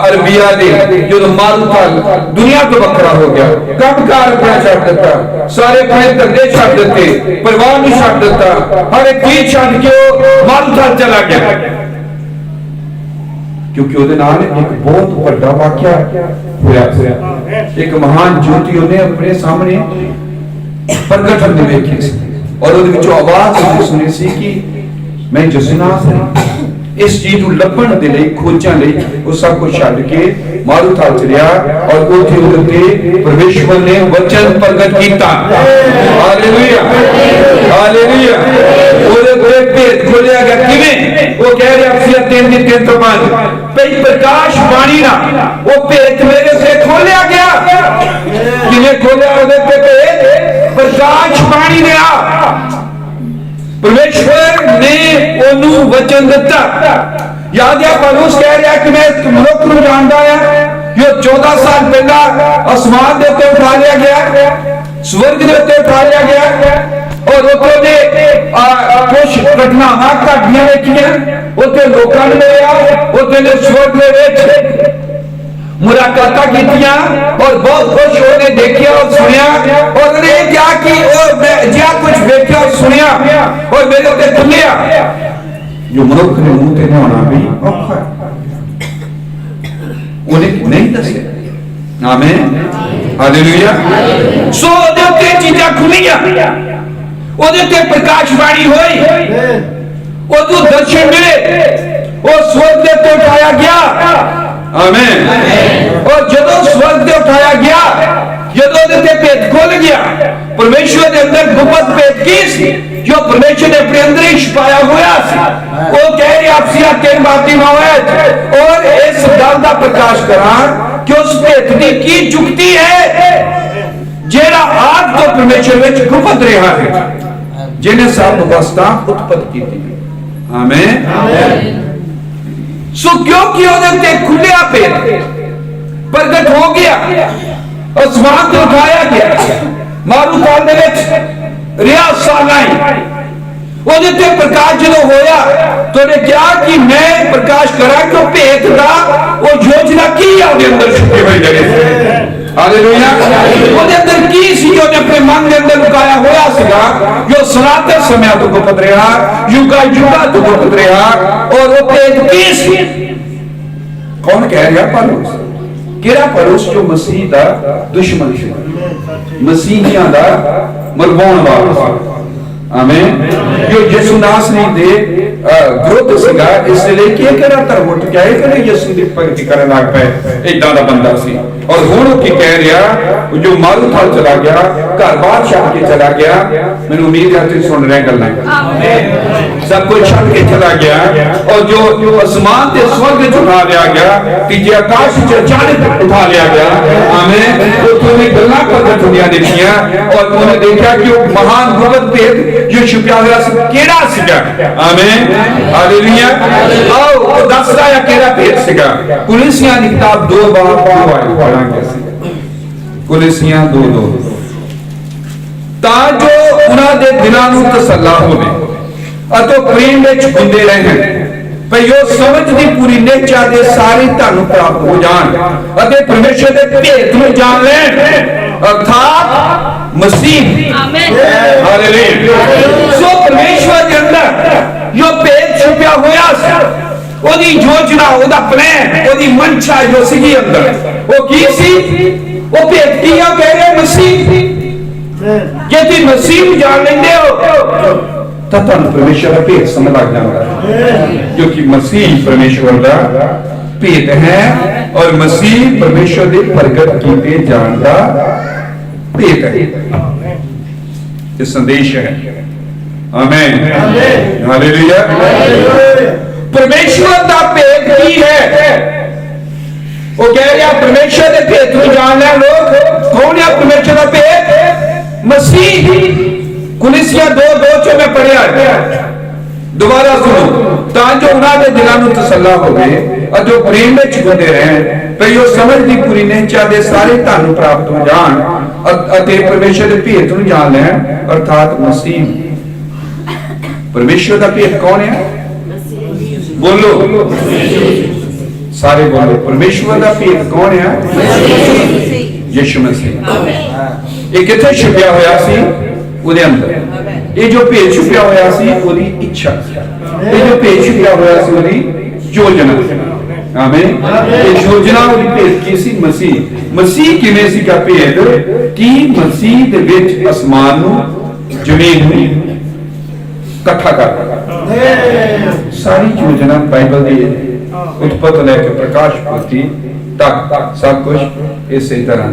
ਅਰਬੀਆ ਦੇ ਜਦੋਂ ਮਾਰੂਥਲ ਦੁਨੀਆ ਤੋਂ ਵੱਖਰਾ ਹੋ ਗਿਆ, ਕੰਮਕਾਰ ਛੱਡ ਦਿੱਤਾ, ਸਾਰੇ ਆਪਣੇ ਧੰਦੇ ਛੱਡ ਦਿੱਤੇ, ਪਰਿਵਾਰ ਨੂੰ ਛੱਡ ਦਿੱਤਾ, ਹਰ ਇੱਕ ਚੀਜ਼ ਛੱਡ ਕੇ ਉਹ ਮਾਰੂਥਲ ਚਲਾ ਗਿਆ ਕਿਉਂਕਿ ਉਹਦੇ ਨਾਲ ਇੱਕ ਬਹੁਤ ਵੱਡਾ ਵਾਕਿਆ ਹੋਇਆ। ਇੱਕ ਮਹਾਨ ਜੋਤੀ ਉਹਨੇ ਆਪਣੇ ਸਾਹਮਣੇ ਪ੍ਰਗਟ ਹੁੰਦੀ ਵੇਖੀ ਸੀ ਔਰ ਉਹਦੇ ਵਿੱਚੋਂ ਆਵਾਜ਼ ਸੁਣੀ ਸੀ ਕਿ ਮੈਂ ਯਿਸੂ ਨਾਸਰੀ। इस चीज को लभण दे लई, खोजण लई वो सब कुछ छड्ड के मारूथल चलिया और उत्थे उते परमेश्वर ने वचन प्रगट कीता। Hallelujah, hallelujah. ओदे भेद खोलिया गया किवें? वो कह रहा अफसिया 3:3-5 भई प्रकाश बाणी ना वो भेद मेरे से खोलिया गया। किने खोलिया ਉਹਦੇ ਤੇ भेद? प्रकाश बाणी ने परमेश्वर ने ਉਹਨੂੰ वचन दिता। याद है पौलुस कह रहा कि मैं मनुख ਨੂੰ ਜਾਣਦਾ ਆ जो 14 साल पहला आसमान के उत्ते उठा लिया गया, स्वर्ग के उत्ते उठा लिया गया और उत्ते कुछ घटनावां घटियां देखियां, उत्ते लोकां ने मिलिया, उत्ते ने स्वर्ग दे विच मुलाकातां कीतियां और बहुत खुश होने देखिया और सुनिया और उन्हें क्या कि जिया कुछ देखा और सुनिया और मेरे उत्ते खुलिया जो मनुख ने मुंह ते नहाना भी औखा है, उन्हें नहीं दसिया। आमीन, हालेलुया। सो ओदे उत्ते चीजां खुलियां, ओदे उत्ते प्रकाशवाणी होई, ओदू दर्शन मिले, वो स्वर्ग दे उत्ते उठाया गया। आमीन। और जदों स्वर्ग दे उठाया गया, जदों ओदे ते भेद खुल गया, परमेश्वर दे अंदर गुप्त भेद की सी जो परमेश्वर ने अपने अंदर ही छुपाया हुआ सी, वो कह रहे आपसी तीन बाती नौवैत और इस गल का प्रकाश करा कि उस भेद की की जुक्ति है जेड़ा आद तो परमेश्वर में गुप्त रहा है, जिन्हें सब अवस्था उत्पत्ति की थी। आमीन। सो क्योंकि उन्हें खुलिया भेद प्रगट हो गया, आसमान से उठाया गया, मारू काल दे विच रिया सालां ਉਹਦੇ ਤੇ ਪ੍ਰਕਾਸ਼ ਜਦੋਂ ਹੋਇਆ तो ने क्या कि मैं प्रकाश करा कि भेद का वो योजना की है ਉਹਦੇ अंदर छुपी हुई जगह। हालेलुया। ਉਹਦੇ अंदर की सी ਉਹਨੇ अपने मन के अंदर लुकाया होया सीगा जो सनातन समय तो गुप्त रहा, युगा युगा तो गुप्त रहा और वो भेद की सी। कौन कह रहा? पौलुस। केड़ा पौलुस? जो मसीह दा दुश्मन सी, मसीहियां दा मरवाउण वाला। आमीन। जो यीशु नासरी दे विरोध सीगा, इसलिए कि केड़ा धर्म उठ गया कि यीशु दी भगती करन लग पए, इदां दा बंदा सी। और हुण की कह रहा जो मारू थल चला गया, घर बाहर छड्ड के चला गया। मैनूं उम्मीद है तुसीं सुन रहे गल्लां। सब कुछ छड्ड के चला गया और जो आसमान ते स्वर्ग च उठा लिया गया, तीजे आकाश च अचानक उठा लिया गया। आमीन। उन्होंने गल्लां प्रगट होंदियां देखियां और उन्होंने देखा कि वो महान गुप्त भेद जो छुपा हुआ सी केड़ा सीगा। आमीन, हालेलुया। आओ दसदा है केड़ा भेद सीगा। कुलिसियां दी किताब 2 बार पढ़ांगे सी। कुलिसियां 2:2 तां जो उन्हां दे दिलां नूं तसल्ला होवे अतो प्रेम विच हुंदे रहन भई वो समझ दी पूरी निश्चा दे सारे धन प्राप्त हो जान अते परमेश्वर दे भेद नूं जान लैण अर्थात मसीह। आमीन, हालेलुया। सो परमेश्वर के अंदर जो भेद छुपया होया सी, ओदी योजना, ओदा प्लान, ओदी मंशा जो सी अंदर वो की सी, वो भेद की कह रहे मसीह। जे तुसीं मसीह जान लेंदे हो तो तुहानूं परमेश्वर का भेद समझ लग जाएगा, जो कि मसीह परमेश्वर का भेद है और मसीह परमेश्वर के प्रगट किए जान का भेद है। ये संदेश है। आमीन, हालेलुया। परमेश्वर का भेद की है? वो कह रहा परमेश्वर के भेद को जान ले लोग। कौन है परमेश्वर का भेद? मसीह। कुलिसियां 2:2 में पढ़िया, दोबारा सुनो। ताकि उन्होंने दिलों को तसल्ला होवे और जो प्रेम में छुपते रहें भई वो समझ दी पूरी निश्चा दे सारे धन प्राप्त हो जान अते परमेश्वर के भेद को जान लैण अर्थात मसीह। परमेश्वर का भेद कौन है? बोलो सारे बोलो। परमेश्वर का भेद कौन है? यीशु मसीह। ये किथे छुपया होया सी? ਉਹਦੇ ਅੰਦਰ। ਇਹ ਜੋ ਭੇਦ ਛੁਪਿਆ ਹੋਇਆ ਸੀ ਉਹਦੀ ਇੱਛਾ, ਇਹ ਜੋ ਭੇਦ ਛੁਪਿਆ ਹੋਇਆ ਸੀ ਉਹਦੀ ਯੋਜਨਾ। ਆਮੀਨ। ਇਹ ਯੋਜਨਾ ਉਹਦੀ ਭੇਦ ਕੀ ਸੀ? ਮਸੀਹ। ਮਸੀਹ ਕਿਵੇਂ ਸੀ का ਭੇਦ ਕਿ ਮਸੀਹ ਦੇ ਵਿੱਚ ਅਸਮਾਨ ਨੂੰ ਜ਼ਮੀਨ ਨੂੰ ਇਕੱਠਾ ਕਰ ਸਾਰੀ ਯੋਜਨਾ ਬਾਈਬਲ ਦੀ ਉਤਪਤ ਲੈ ਕੇ ਪ੍ਰਕਾਸ਼ ਪੁੱਤੀ तक सब कुछ इसी तरह।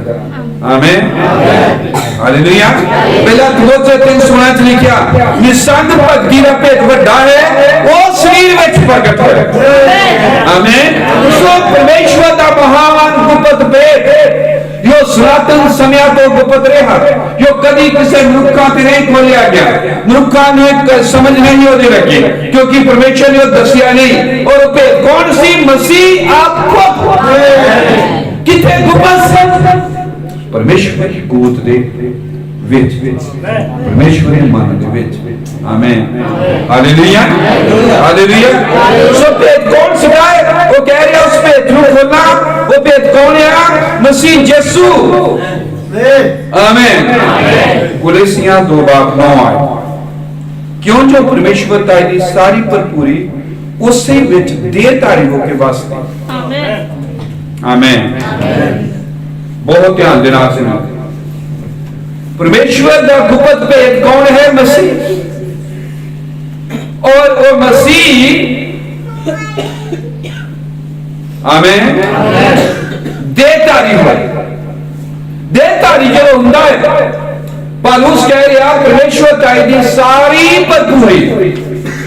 आमीन हालेलुया। पहला तीमुथियुस 3:16 च लिखिया निसंग भक्ति दा भेद वड्डा है वो शरीर विच प्रगट है। आमीन। सो परमेश्वर दा महान गुप्त भेद जो सनातन समय तो गुप्त रहा, जो कभी किसी मनुखा ते नहीं खोलिया गया, मनुखा ने समझ नहीं होने लगी क्योंकि परमेश्वर ने दसिया नहीं। और भेद कौन सी? मसीह आप खुद किथे गुप्त परमेश्वर की गोद दे विच, परमेश्वर के मन दे विच। आमीन हालेलुया हालेलुया। सो भेद कौन सिखाए? वो कह रहा उस भेद को खोलना। वो भेद कौन है? मसीह यीशु। आमीन। कुलैसियां 2:9 क्यों जो परमेश्वरता दी सारी भरपूरी उसे विच देहधारी होके वसदी। आमीन। बहुत ध्यान देना सुनो। परमेश्वर का गुप्त भेद कौन है? मसीह। और वो मसीह आमीन देहधारी हो। देहधारी जो होता है, पौलुस कह रहा परमेश्वर दी सारी भरपूरी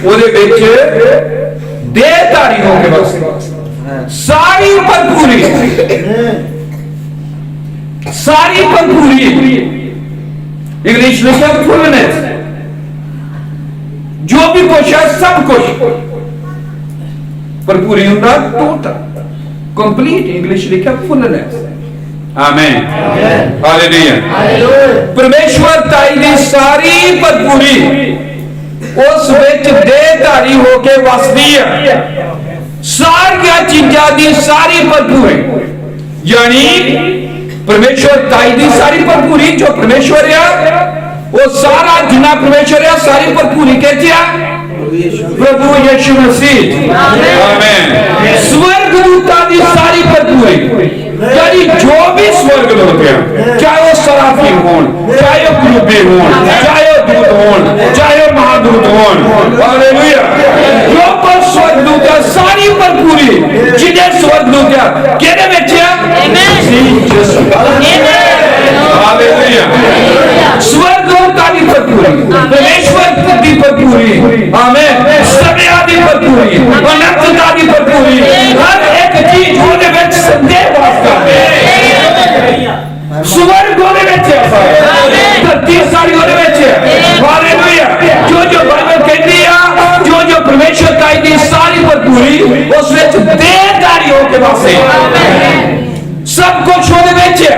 ਉਹਦੇ ਵਿੱਚ देहधारी होके बसती। सारी भरपूरी, सारी भरपूरी इंग्लिश में क्या फुलनेस, जो भी कुछ है सब कुछ भरपूरी होता टोटल कंप्लीट। इंग्लिश लिखा फुलनेस। आमीन हालेलुया। परमेश्वर ताई दी सारी भरपूरी उस विच देहधारी होके वसदी है। सारिया चीजा दी सारी भरपूरी, यानी परमेश्वर ताई दी सारी भरपूरी जो परमेश्वर है वो सारा जिन्ना परमेश्वर है सारी भरपूरी कहते प्रभु यीशु मसीह। आमीन। स्वर्गदूता दी सारी भरपूरी, यानी जो भी स्वर्गदूत है, चाहे वो सराफीम हों, चाहे वो क्रूबीम हों, चाहे वो दूत हों, चाहे वो महादूत हों, हालेलुया। जो पर स्वर्गदूत है सारी भरपूरी जिन्हें स्वर्गदूत है केदे विच है? हालेलुया। स्वर्गदूता दी भरपूरी, परमेश्वर दी भरपूरी, आमीन, समय दी भरपूरी, अनंतता दी भरपूरी, हर एक चीज होने विच संदेह वास करते हैं। स्वर्ग होने विच है, धरती सारी होने विच है। हालेलुया। जो जो बाइबल कहती है, जो जो परमेश्वर ताई दी सारी भरपूरी उस विच देहधारी होके वासे सब कुछ होने विच है।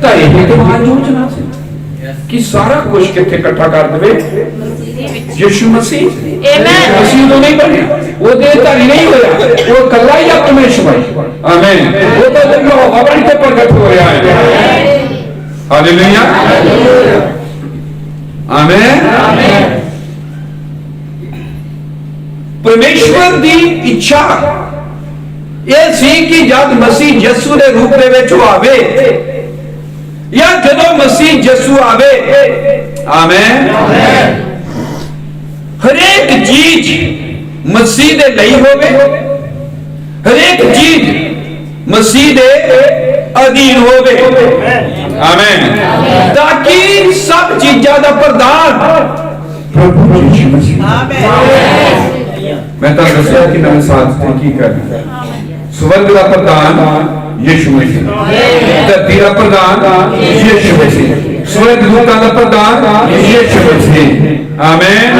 तो यही तो महान योजना है कि सारा कुछ किथे इकट्ठा कर देवे यीशु मसीह। मसीह तो नहीं बने, वो देहधारी नहीं होया, वो कल्ला ही परमेश्वर। आमीन। वो तो हवन को प्रकट हो रहा है। हालेलुया आमीन। परमेश्वर दी इच्छा यह सी कि जब मसीह यीशु दे रूप दे विच आवे या जदों मसीह यीशु आवे, आमीन, हर एक चीज मसीह दे लई होवे, हर एक चीज मसीह दे अधीन होवे। आमीन। ताकि सब चीज़ों का प्रदान प्रभु यीशु मसीह। मैं तो दसिया कि नवे साथ की करना स्वर्ग का प्रदान यीशु मसीह, धरती का प्रदान यीशु मसीह, स्वर्गदूतां का प्रदान यीशु मसीह। आमीन।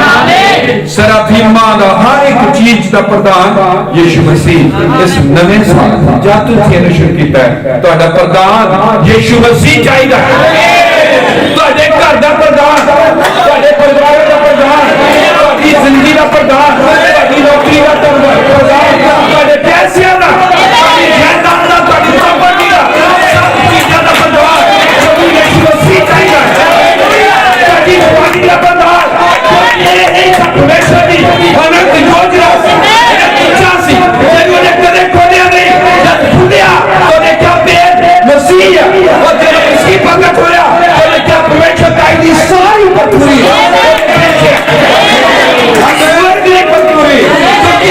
सराफीमा का हर एक चीज का प्रदान यीशु मसीह। इस नवे साल जब तुसीं शुरू किया है तुहाडा प्रदान यीशु मसीह चाहिए। तुहाडे घर का प्रदान, तुहाडे परिवार का प्रदान, तुहाडी जिंदगी का प्रदान, तुहाडी नौकरी का प्रदान, तुहाडे पैसों का, तुहाडी जायदाद का, तुहाडी प्रॉपर्टी का, सब चीज़ों का प्रदान प्रभु यीशु मसीह चाहिए। तुहाडी जवानी का प्रदान परमेश्वर की अनंत योजना इच्छा सी जिन्होंने कदे खोलिया नहीं, जब खुलिया तो देखा भेद मसीह और जब मसीह प्रकट होया तो देखा परमेश्वर की सारी भरपूरी स्वर्ग की भरपूरी, क्योंकि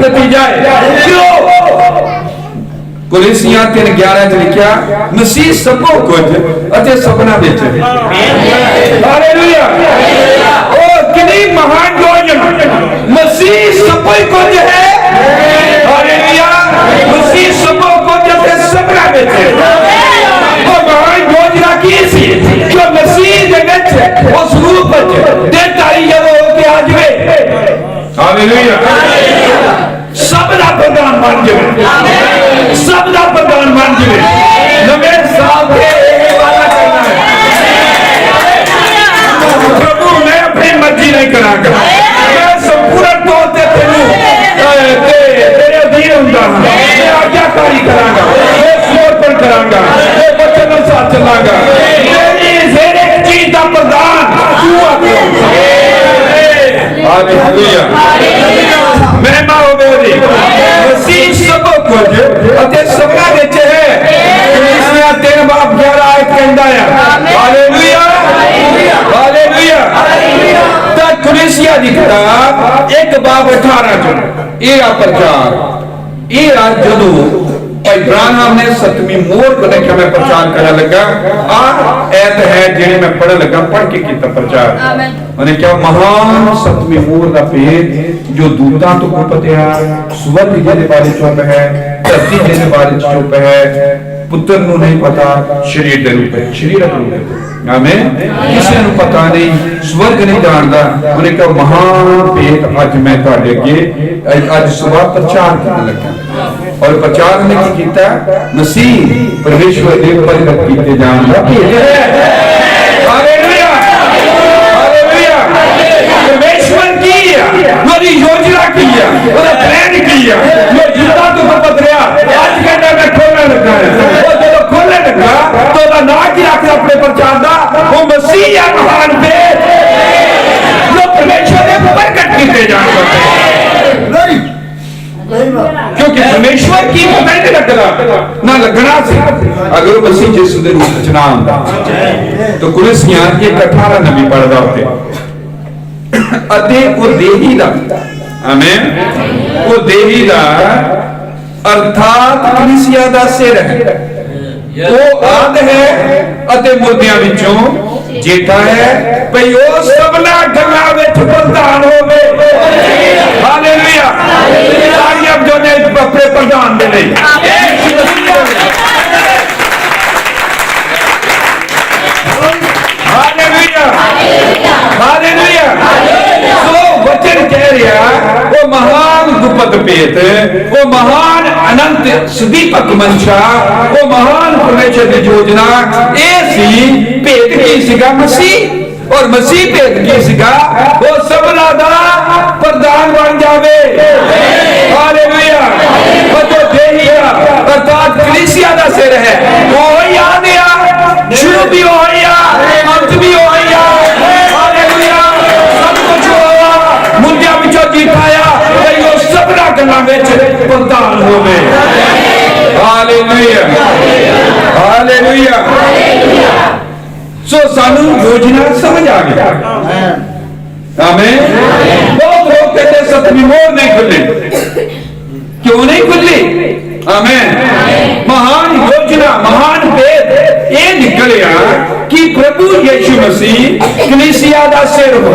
ਦਿੱਤੀ ਜਾਏ। ਕਿਉਂ? ਕੁਲੀਸੀਆਂ 3:11 ਚ ਲਿਖਿਆ ਮਸੀਹ ਸਭੋ ਕੁਝ ਅਤੇ ਸਭਨਾ ਵਿੱਚ ਹੈ। ਹਾਲੇਲੂਇਆ। ਉਹ ਕਿੰਨੀ ਮਹਾਨ ਯੋਜਨਾ, ਮਸੀਹ ਸਭੋ ਕੁਝ ਹੈ। ਹਾਲੇਲੂਇਆ। ਮਸੀਹ ਸਭੋ ਕੁਝ ਅਤੇ ਸਭਨਾ ਵਿੱਚ ਹੈ। ਉਹ ਮਹਾਨ ਯੋਜਨਾ ਕੀ ਸੀ? ਜੋ ਮਸੀਹ ਦੇ ਵਿੱਚ ਉਸ ਰੂਪ ਵਿੱਚ ਦੇਹਧਾਰੀ ਜਦੋਂ ਹੋ ਕੇ ਆ ਜਾਵੇ। ਹਾਲੇਲੂਇਆ। ਸਭ ਦਾ ਪ੍ਰਧਾਨ ਬਣ ਜਾਵੇ, ਸਭ ਦਾ ਪ੍ਰਧਾਨ ਬਣ ਜਾਵੇ। ਨਵੇਂ ਸਾਲ ਤੇ ਇਹ ਵਾਅਦਾ ਕਰਨਾ ਹੈ, ਪ੍ਰਭੂ ਮੈਂ ਆਪਣੀ ਮਰਜ਼ੀ ਨਹੀਂ ਕਰਾਂਗਾ, ਮੈਂ ਸੰਪੂਰਨ ਤੌਰ ਤੇ ਤੇਰੇ ਅਧੀਨ ਹੁੰਦਾ ਹਾਂ, ਮੈਂ ਆਗਿਆਕਾਰੀ ਕਰਾਂਗਾ, ਮੈਂ ਸਮਰਪਣ ਕਰਾਂਗਾ, ਮੈਂ ਵਚਨ ਅਨੁਸਾਰ ਚੱਲਾਂਗਾ। ਮੇਰੀ ਹਰ ਇੱਕ ਚੀਜ਼ ਦਾ ਪ੍ਰਧਾਨ ਤੂੰ ਆ। ਹਾਲੇਲੂਇਆ। ਮਹਿਮਾ ਹੋਵੇ ਉਹਦੀ। ਮਸੀਹ ਸਭ ਕੁਝ ਅਤੇ ਸਭਨਾ ਵਿੱਚ ਹੈ। ਕੁਲੀਸੀਆਂ 3:11 ਕਹਿੰਦਾ ਆ। ਹਾਲੇਲੂਇਆ। ਹਾਲੇਲੂਇਆ। ਤਾਂ ਕੁਲੀਸੀਆਂ ਦੀ ਕਿਤਾਬ 1:18 ਚ ਇਹ ਆ ਪ੍ਰਚਾਰ। ਇਹ ਆ ਜਦੋਂ ਭਾਈ ਬ੍ਰਾਹਮ ਨੇ 7ਵੀਂ ਮੋਹਰ को देखा मैं प्रचार ਕਰਨ ਲੱਗਾ। ਆ ਐਤ ਹੈ ਜਿਹੜੇ ਮੈਂ ਪੜ੍ਹਨ ਲੱਗਾ, ਪੜ੍ਹ ਕੇ ਕੀਤਾ ਪ੍ਰਚਾਰ। ਉਹਨੇ ਕਿਹਾ ਮਹਾਨ 7ਵੀਂ ਮੋਹਰ ਦਾ ਭੇਦ ਜੋ ਦੂਤਾਂ ਤੋਂ ਗੁਪਤਿਆ, ਸਵਰਗ ਜਿਹਦੇ ਬਾਰੇ ਚੁੱਪ ਹੈ, ਧਰਤੀ ਜਿਹਦੇ ਬਾਰੇ ਚੁੱਪ ਹੈ, ਪੁੱਤਰ ਨੂੰ ਨਹੀਂ ਪਤਾ, ਸਰੀਰ ਦੇ ਰੂਪ ਵਿੱਚ, ਸਰੀਰਕ ਰੂਪ ਵਿੱਚ। ਆਮੀਨ। ਕਿਸੇ ਨੂੰ ਪਤਾ ਨਹੀਂ, ਸਵਰਗ ਨਹੀਂ ਜਾਣਦਾ। ਉਹਨੇ ਕਿਹਾ ਮਹਾਨ ਭੇਦ ਅੱਜ ਮੈਂ ਤੁਹਾਡੇ ਅੱਗੇ ਅੱਜ ਸਵੇਰ ਪ੍ਰਚਾਰ ਕਰਨ ਲੱਗਾ। और प्रचार ने की कीता? मसीह परमेश्वर दे प्रगट कीते जान दा भेद है। हालेलुया। हालेलुया। परमेश्वर की मेरी योजना की है, ओदा प्लान की है, जो जिंदा तो बदलिया आज कहता मैं खोलने लगा है। वो जब खोलने लगा तो ओदा नाम की रख अपने प्रचार दा, वो मसीह या महान भेद जो परमेश्वर दे प्रगट कीते जान दा। क्योंकि परमेश्वर की पता नहीं लगना ना लगना से अगर मसीह यीशु दे रूप च ना आंदा। तो कुलीसियां 1:18 नबी पढ़दा होते अते वो देही दा, आमीन, वो देही दा अर्थात कुलीसिया दा सिर है। वो आद है अते मुर्दियां विचों जेठा है, भई वो सबना गल्लां विच प्रधान होवे। हालेलुया। तालियां जो ने अपने प्रधान दे लई। हालेलुया। हालेलुया। सो वचन कह रहा वो महान गुप्त भेद, वो महान अनंत सदीपक मंशा, वो महान परमेश्वर की योजना ऐसी भेद की सिगा मसीह। और मसीह भेद की सिगा वो सबना दा प्रधान बन जावे। हालेलुया। वो जो देहिया अर्थात कलीसिया दा सिर है, वो याद आ शुरू भी हो या अंत भी हो या। हालेलुया। सब कुछ हुआ मुंडिया विचों जीताया, वो सबना गल्लां विच प्रधान होवे। हालेलुया। हालेलुया। सो सानू योजना समझ आ गई। आमीन। बहुत लोग कहते 7वीं मोहर नहीं खुली, क्यों नहीं खुली? आमीन। महान योजना, महान भेद ये निकलिया कि प्रभु यीशु मसीह कलीसिया दा सिर हो,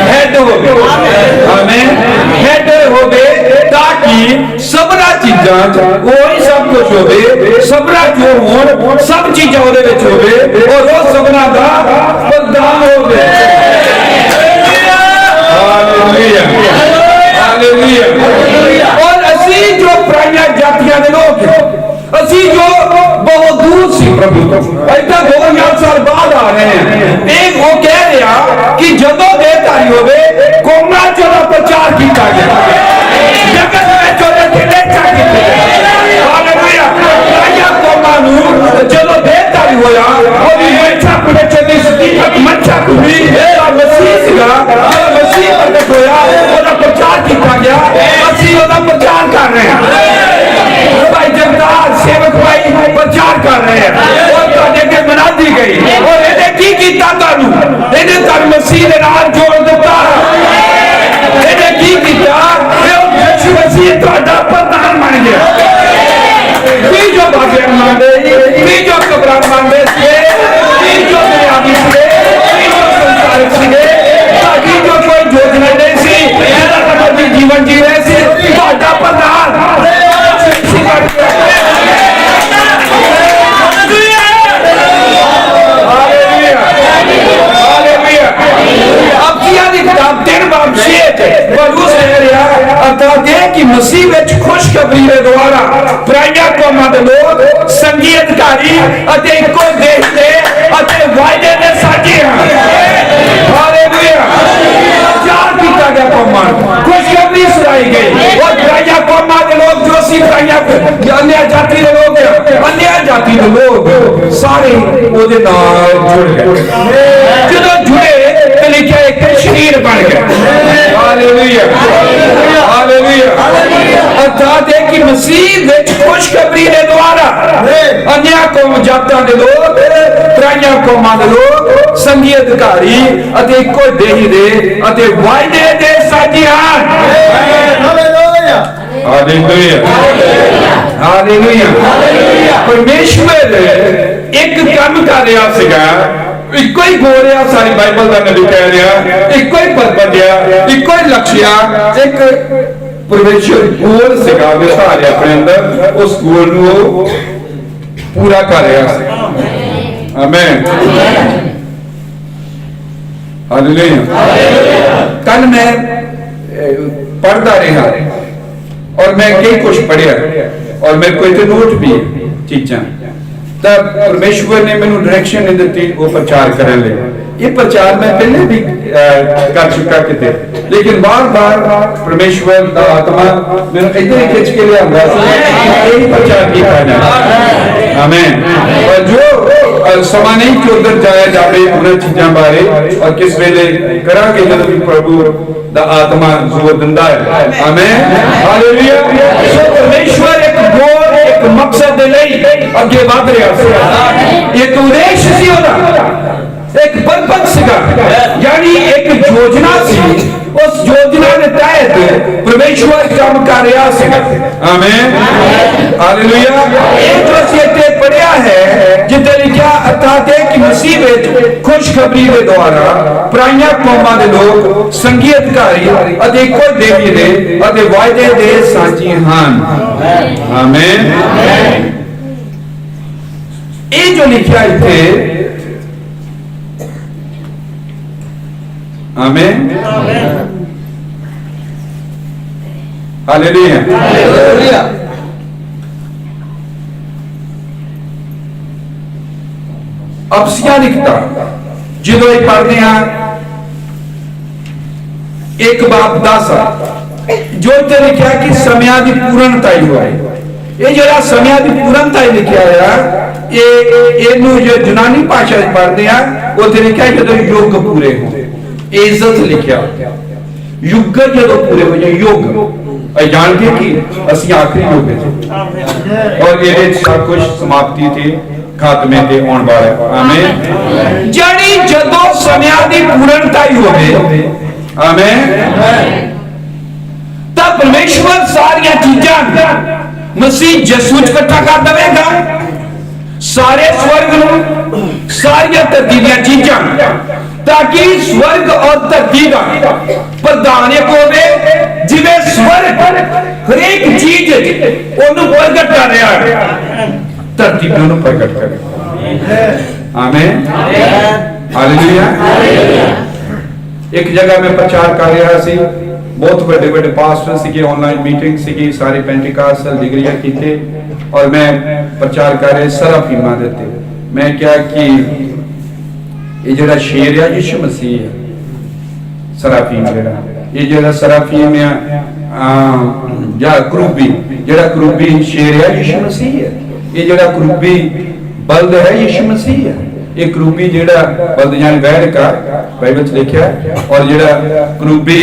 हेड हो। आमीन। हेड होवे ताकि सबरा चीजां वही सब कुछ होवे, सबरा जो होण सब चीजां ओदे विच होवे और वो सबना दा प्रधान होवे। हालेलुया। हालेलुया। और असी जो पराइयां जातियां दे लोग, असी जो बहुत दूर से प्रभु ऐसा 2000 साल बाद आ रहे हैं। एक वो कह रहा कि जदों देहधारी होवे कौमां च ओदा प्रचार कीता गया, जगत में ओदे खिलेचा कीते गए। हालेलुया। पराइयां कौमां नूं जदों देहधारी होया ओदी इच्छा परमेश्वर दी सदीपक मंशा हुई, मसीह सीगा, मसीह प्रगट होया, ओदा प्रचार कीता गया। असी ओदा प्रचार कर रहे हैं। भाई जगदार सेवक भाई प्रचार कर रहे हैं और तुहाडे के मना दी गई और इहने की कीता तानू? इहने तानू मसीह दे नाल जोड़ दित्ता। इहने की कीता? यीशु मसीह तुहाडा प्रधान बन गया। भी जो बाबे मांगते भी जो घबराहट मांगते भी जो दुनियावी थे भी जो संसारिक थे ताकि जो कोई योजना नहीं सी जीवन जी रहे सी तुहाडा प्रधान कि मसीह विच खुशखबरी के द्वारा पराइयां कौमां दे लोग संगी अधिकारी अते इक्को देश दे अते वायदे दे साझी हैं। हालेलुया। आजाद किया गया कौमां खुशखबरी सुनाई गई और पराइयां कौमां दे लोग जो सी पराइयां अन्य जाति दे लोग सारे ओदे नाल जुड़ गए। जदों जुड़े ते लिखिया एक शरीर बन गया। हालेलुया। हालेलुया। अर्थात है कि मसीह विच खुशखबरी के द्वारा अन्य कौम जातां दे लोग पराइयां कौमां दे लोग संगी अधिकारी अते इक्को देही दे अते वायदे दे साझी हन। हालेलुया। हालेलुया। हालेलुया। परमेश्वर एक काम कर रहा सीगा इको ही बोल रहा सारी बाइबल का नबी कह रहा इको ही पद बढ़िया इको ही लक्ष्य एक परमेश्वर गोल सिखा विस्तार अपने अंदर उस गोल को पूरा कर रहा है। आमीन। हालेलुया। कल मैं पढ़ता रहा और मैं कई कुछ पढ़िया और मेरे को इतने नोट भी चीजा तब परमेश्वर ने मैंने डायरेक्शन नहीं दी वो प्रचार करने ले। ये प्रचार मैं पहले भी कर चुका किते लेकिन बार बार परमेश्वर का आत्मा मैंने इधर ही खिंच के लिया यही प्रचार किया जाए। आमीन। और जो समा नहीं कि उधर जाया जाए उन चीजों बारे और किस वेले करांगे जब भी प्रभु दा आत्मा जोर दिंदा है। आमीन। हालेलुया। परमेश्वर एक गोल एक मकसद दे लई अगे वध रहा एक उद्देश्य सी ओदा एक बलपन सिगा यानी एक योजना सी उस योजना के तहत परमेश्वर काम कर रहा सिगा। आमीन। हालेलुया। ये जो सीते पढ़िया है जिते लिखा अर्थात है कि मसीह विच खुशखबरी के द्वारा पराइयां कौमां दे लोग संगी अधिकारी अते इक्को देवी दे अते वायदे दे साझी हन। आमीन। ये जो लिखा इत्थे आमीन। हालेलुया। हालेलुया। अफसियां लिखता जो पढ़ते हैं एक बाप 10 जो इतने लिखा कि समय की पूर्णता ही हुआ ये जो समय की पूर्णता ही लिखा है ये जो यूनानी भाषा पढ़ते हैं उसे लिखा जो युग पूरे हो इज्जत लिखा युग जो पूरे हो जाए युग जान के कि असि आखिरी युग और ये सब कुछ समाप्ति थी खात्मे ते आने वाला। आमीन। जानी जदों समय की पूर्णता ही होवे आमीन तब परमेश्वर सारियां चीजां मसीह यसू च इकट्ठा कर देगा सारे स्वर्ग सारियां धरती दी चीजां ताकि स्वर्ग और धरती का प्रधान एक होवे जिवें स्वर्ग हर एक चीज ओनू प्रगट कर रहा है धरती पे ओनू प्रगट करे। आमीन। हालेलुया। एक जगह में प्रचार कर रहा सी बहुत बड़े बड़े पास्टर सी ऑनलाइन मीटिंग सी सारे पेंटिकास्टल डिग्रियां कीते और मैं प्रचार कर रहे सराफीमा देते मैं क्या कि ये जरा शेर है यीशु मसीह है सराफीम जरा ये जरा सराफीम है या क्रूबी जरा क्रूबी शेर है यीशु मसीह है ये जरा क्रूबी बल्द है यीशु मसीह है ये क्रूबी जेड़ा बल्द यानी बैठ का बाइबल च लिखा और जेड़ा क्रूबी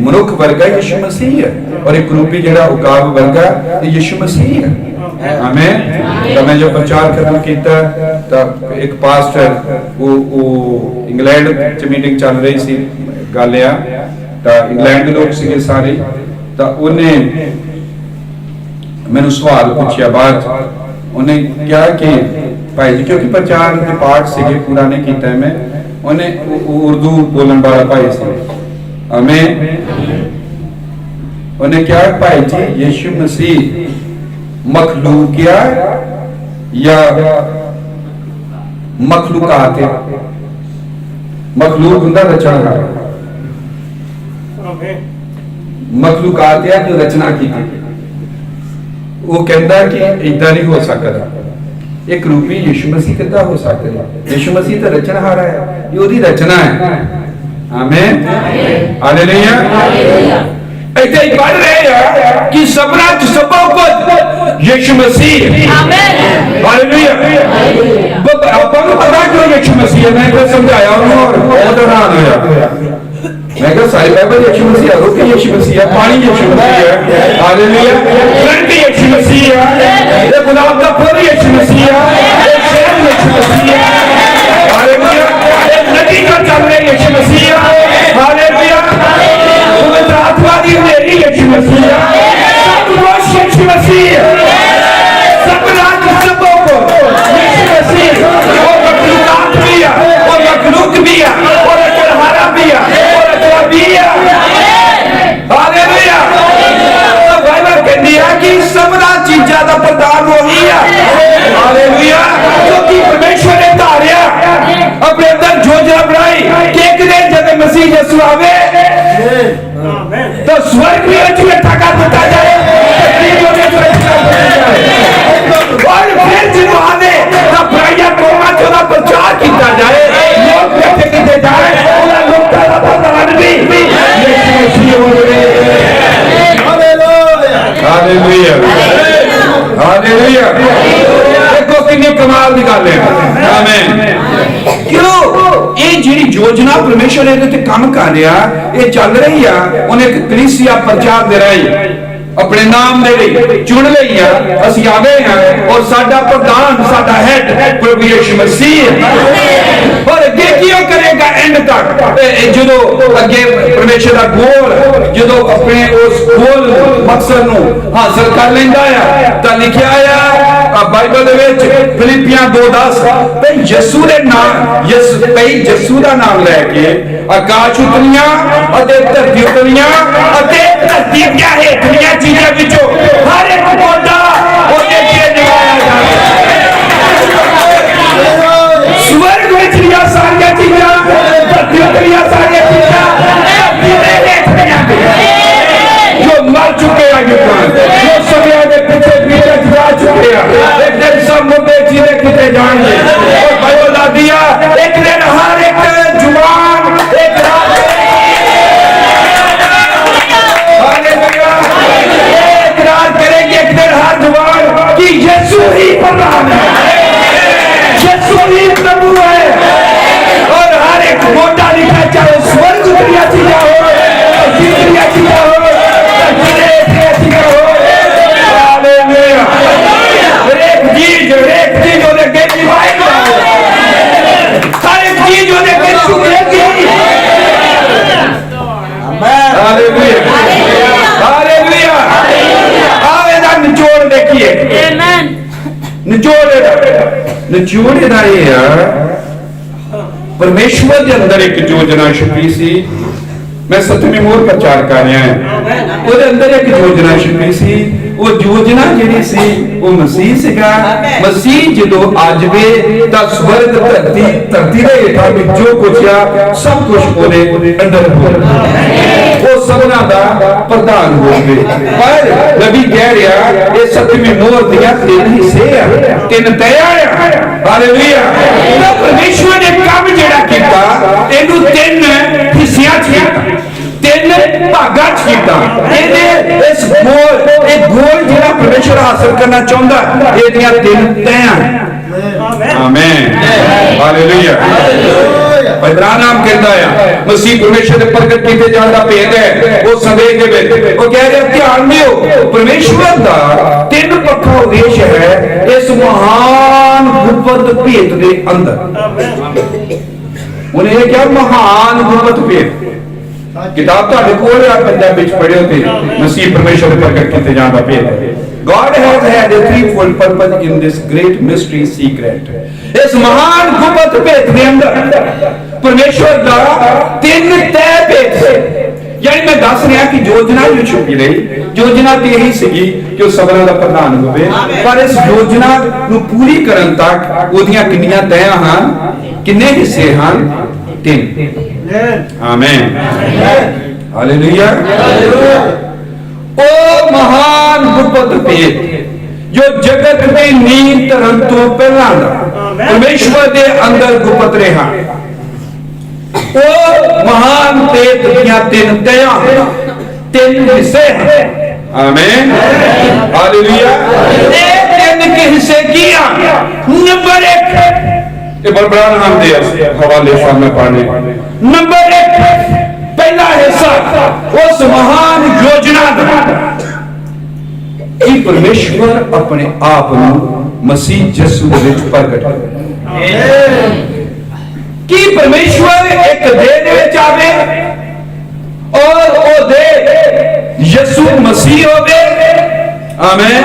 मनुख वर्गा यीशु मसीह है और ये क्रूबी जेड़ा उकाब वर्गा यीशु मसीह है। आमीन। तो मैं जो प्रचार करना कीता तो एक पास्टर वो इंग्लैंड च मीटिंग चल रही सी गल आ तो इंग्लैंड के लोग सीगे सारे तो उन्हें मैंने सवाल पूछा बाद उन्हें क्या कि भाई जी क्योंकि प्रचार के पाठ से पूरा नहीं किया मैं उन्हें उर्दू बोलने वाला भाई से हमें उन्हें क्या भाई जी यीशु मसीह मखलूक या मखलूकात है मखलूक हुंदा रचना मखलूकात है जो रचना की वो कहता कि इदा नहीं हो सकता एक रूपी यीशु मसीह कितना हो सकता है यीशु मसीह तो रचनहारा है ये ओदी रचना है आमीन हालेलुया ऐसे ही पढ़ रहे हैं कि सबना सबों को यीशु मसीह आमीन हालेलुया अपन पता क्यों यीशु मसीह मैं तो समझाया और बहुत हैरान होया मैं कहा सारी बाइबल यीशु मसीह है रोटी यीशु मसीह है पानी यीशु मसीह है हालेलुया रंग यीशु मसीह है ये गुलाब का फूल यीशु मसीह है ये शहर यीशु मसीह है हालेलुया ये नदी का चल रहे यीशु मसीह है हालेलुया पवित्र आत्मा दी मेरी यीशु मसीह है सब रोश यीशु मसीह है सब राज सबों को यीशु मसीह वो मखलूक भी है वो मखलूक भी है और रचनहारा भी है हालेलुया तो बाइबल कहती है कि सबना चीज़ां दा प्रधान वही है हालेलुया क्योंकि परमेश्वर ने धारिया अपने अंदर योजना बनाई कि एक दिन जब मसीह यीशु आवे तो स्वर्ग भी अच्छी ठका देता जाए और फिर जिन्हों आने तो बुराइयां कौमा चौदह प्रचार किया जाए लोग बैठे किए जाए उन्हें लोग का प्रधान भी हालेलुया हालेलुया देखो कितनी कमाल की गल है आमीन क्यों ये जी योजना परमेश्वर ने काम कर रहा ये चल रही है उन्हें एक कलीसिया प्रचार दे रही अपने नाम दे लिए चुन ली है असि आ गए हैं और साडा प्रधान साडा हेड प्रभु यीशु मसीह और अगे क्यों करेगा एंड तक जो अगे परमेश्वर का गोल जो अपने उस गोल मकसद नु हासिल कर लेंदा है तो लिखा है बाइबल दे विच फिलिपियां 2:10 ते यीशु दे नाम यीशु दा नाम लेके आकाश उतरियां अते धरती उतरियां अते धरती क्या है दुनिया चीज़ां विचों हर एक मोटा ओदे ते जगाया जाता स्वर्ग विच दियां सारियां चीज़ां धरती उतरियां सारियां चीज़ां धरती दे हेठ जो मर चुके हैं जो समय के पीछे जा चुके हैं एक दिन सब मुद्दे चीज़ें किते जाएंगे और बाइबल दा दिया एक दिन हर एक जुबान एक रात करेंगे एक दिन हर जुबान कि यीशु ही प्रधान है यीशु ही प्रभु है और हर एक मोटा लिखा चाहे स्वर्ग दुनिया चीज़ा हो दुनिया चीज़ा हो एक चीज होने के डिवाइन हर एक चीज होने के शुक्रिया हालेलुया आवेदा निचोड़ देखिए निचोड़ दा ये परमेश्वर के अंदर एक योजना छुपी सी मैं 7वीं मोहर प्रचार कर रहा है ਉਹਦੇ ਅੰਦਰ ਇੱਕ ਯੋਜਨਾ ਛੁਪੀ ਸੀ ਉਹ ਯੋਜਨਾ ਜਿਹੜੀ ਸੀ ਉਹ ਮਸੀਹ ਸੀਗਾ ਮਸੀਹ ਜਦੋਂ ਆ ਜਾਵੇ ਤਾਂ ਸਵਰਗ ਧਰਤੀ ਦੇ ਹੇਠਾਂ ਵਿੱਚ ਜੋ ਕੁਝ ਆ ਸਭ ਕੁਝ ਉਹਦੇ ਅੰਦਰ ਹੋਵੇ ਉਹ ਸਭਨਾਂ ਦਾ ਪ੍ਰਧਾਨ ਹੋਵੇ ਪਰ ਨਬੀ ਕਹਿ ਰਿਹਾ ਇਹ 7ਵੀਂ ਮੋਹਰ ਦੀਆਂ 3 ਹਿੱਸੇ ਆ 3 ਤਹਿਆਂ ਆ ਹਾਲੇਲੂਇਆ ਤਾਂ ਪਰਮੇਸ਼ਵਰ ਨੇ ਕੰਮ ਜਿਹੜਾ ਕੀਤਾ ਇਹਨੂੰ 3 ਹਿੱਸਿਆਂ 'ਚ ਕੀਤਾ 3 भागा किया इस गोल जिहड़ा परमेश्वर हासिल करना चाहता है 3 तैयां आमीन हालेलुया इब्राहिम नाम कहता है मसीह परमेश्वर दे प्रगट कीते जाण दा भेद है वो संदेश दे विच वो कह रहा ध्यान दिओ परमेश्वर दा 3 पक्खा उद्देश्य है इस महान गुप्त भेद दे अंदर उन्हें क्या महान गुप्त भेद किताब ਤੁਹਾਡੇ ਕੋਲ ਆ ਪੰਜਾਬੀ ਵਿੱਚ ਪੜਿਓ ਤੇ ਮਸੀਹ ਪਰਮੇਸ਼ਰ ਦੇ ਪ੍ਰਗਟ ਕੀਤੇ ਜਾਣ ਦਾ ਭੇਦ God has had a threefold purpose in this great mystery secret. इस महान गुप्त भेद के अंदर परमेश्वर का तीन तय भेद से, यानी मैं दस रहा कि योजना जो छुपी रही, योजना तो यही सी कि वो सबलों का प्रधान होवे, पर इस योजना को पूरी करने तक उदियां किन्नियां तय हन, किन्ने हिस्से हन? तीन। आमीन, हालेलुया। ओ महान गुप्त भेद जो जगत की नींव धरन तो पहला परमेश्वर के अंदर गुप्त रहा, वो महान भेद दियां तीन तया, तीन हिस्से हैं। आमीन, हालेलुया। ये तीन के हिस्से किया। नंबर एक, ये बड़ा नाम दिया हवाले सामने पढ़ने। नंबर एक, पहला हिस्सा उस महान योजना कि परमेश्वर अपने आप मसीह यीशु दे विच प्रगट कि परमेश्वर एक देह दे विच आवे और वो देह यीशु मसीह होवे। आमीन।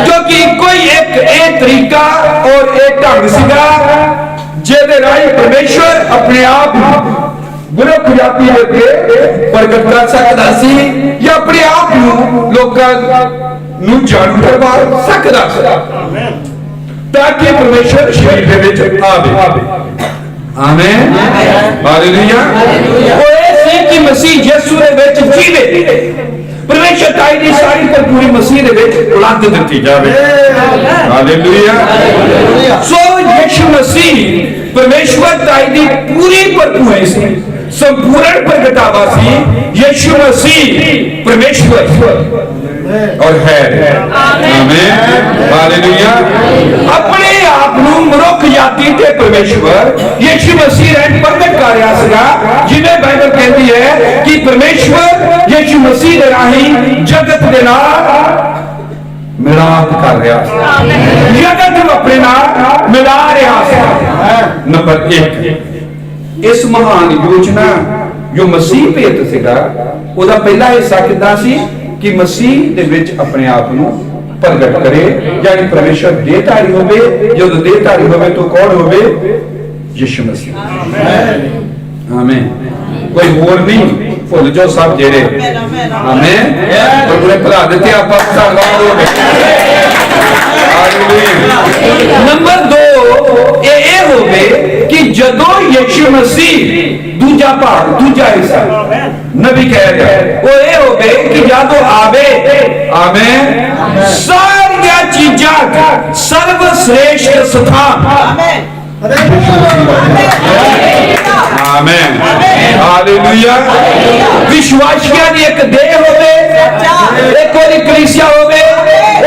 क्योंकि कोई एक तरीका और एक ढंग सीगा जेदे राही परमेश्वर अपने आप गुरु जाति के प्रगट कर सकता सी या अपने आप लोकां नूं जाणू करवा सकदा सी ताकि परमेश्वर शरीर दे विच आवे। आमीन, हालेलुया। वो ऐसे कि मसीह यीशु दे विच जीवे, परमेश्वर ताई दी सारी भरपूरी मसीह दे विच लद दित्ती जावे। हालेलुया। सो यीशु मसीह परमेश्वर ताई दी पूरी भरपूरी सी, संपूर्ण प्रगटावा सी। यीशु मसीह परमेश्वर और है। आमीन, हालेलुया। अपने आप को मनुख जाति ते परमेश्वर यीशु मसीह ने प्रगट कर रहा सीगा, जिन्हें बाइबल कहती है कि परमेश्वर यीशु मसीह दे राही जगत दे नाल मिलाप कर रहा, जगत अपने नाल मिला रहा। नंबर एक, इस महान योजना जो मसीह भेद सीगा, उसका पहला हिस्सा कितना सी कि मसीह दे विच अपने आप को प्रगट करे, यानी परमेश्वर देहधारी होवे। जो देहधारी होवे तो कौन होवे? यीशु मसीह। आमीन। कोई होर नहीं, भुल जाओ सब जेड़े। आमीन। प्रभु ने भुला दिते, आप धन्यवाद हो गए। नंबर दो ये होवे कि जदों यीशु मसीह दूजा भाग दूजा हिस्सा नबी कह रहा है, वो ये होवे कि जदों आवे, आमीन, सारिया चीजां सर्वश्रेष्ठ स्थान। आमीन, हालेलुया। विश्वासियों की एक देह होवे, एक और कलीसिया होवे,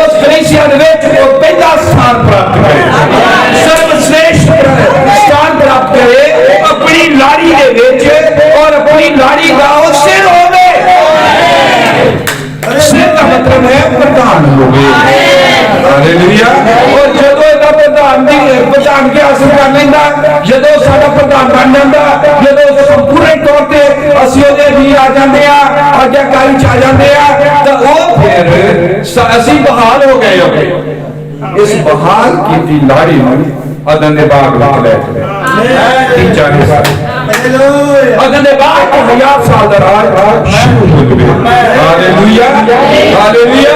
उस कलीसिया दे विच वो पहला स्थान प्राप्त करे, सर्वश्रेष्ठ स्थान प्राप्त करे अपनी लाड़ी दे विच, और अपनी लाड़ी का वो सिर होवे। सिर का मतलब है प्रधान होवे। हालेलुया। और जदों दा प्रधान के हासिल कर लेंदा, जदों साडा प्रधान बन जांदा, जदों संपूर्ण तौर ते असीं ओहदे भी आ जांदे आ, आज्ञाकारी च आ जांदे आ, तां ओह फिर असीं बहाल हो गए हो। इस बहाल कीती लाड़ी नूं अदन दे बाग विच लै चले। तीजा हिस्सा अदन दे बाग 1000 साल दा राज शुरू हो जावे। Hallelujah, hallelujah.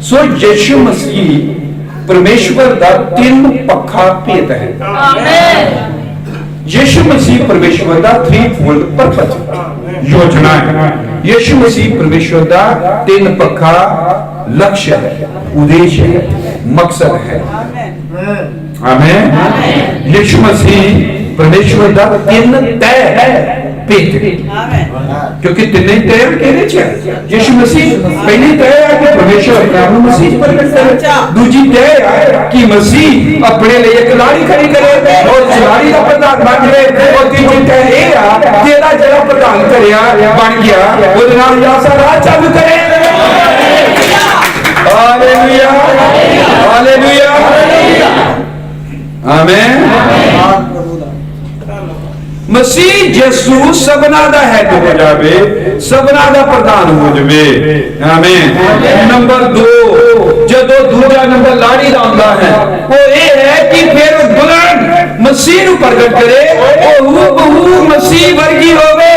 सो यीशु मसीह परमेश्वर का तीन पक्खा भेद है। यीशु मसीह परमेश्वर का थ्री फोल्ड पर्पस योजना है। यीशु मसीह परमेश्वर का तीन पक्खा लक्ष्य है, उद्देश्य है, मकसद है। आमीन। यीशु मसीह परमेश्वर का तीन तय है भेद, क्योंकि तीन तय कहने चाहिए। यीशु मसीह पहली तय है कि परमेश्वर अपने आप को मसीह प्रकट करे, दूसरी तय है कि मसीह अपने लिए एक लाड़ी खड़ी करे और उस लाड़ी का प्रधान बन जाए, और तीसरी तय ये है तेरा जरा प्रधान करया बन गया वो नाम यासा राज चालू करे। हालेलुया, हालेलुया, आमीन। मसीह यीशु सबना दा हेड हो जावे, सबना दा प्रधान हो जावे। आमीन। नंबर 2 जदों दूजा नंबर लाड़ी दा आंदा है वो ये है कि फिर बुलंद मसीह नु प्रगट करे, ओ हूबहू मसीह वर्गी होवे।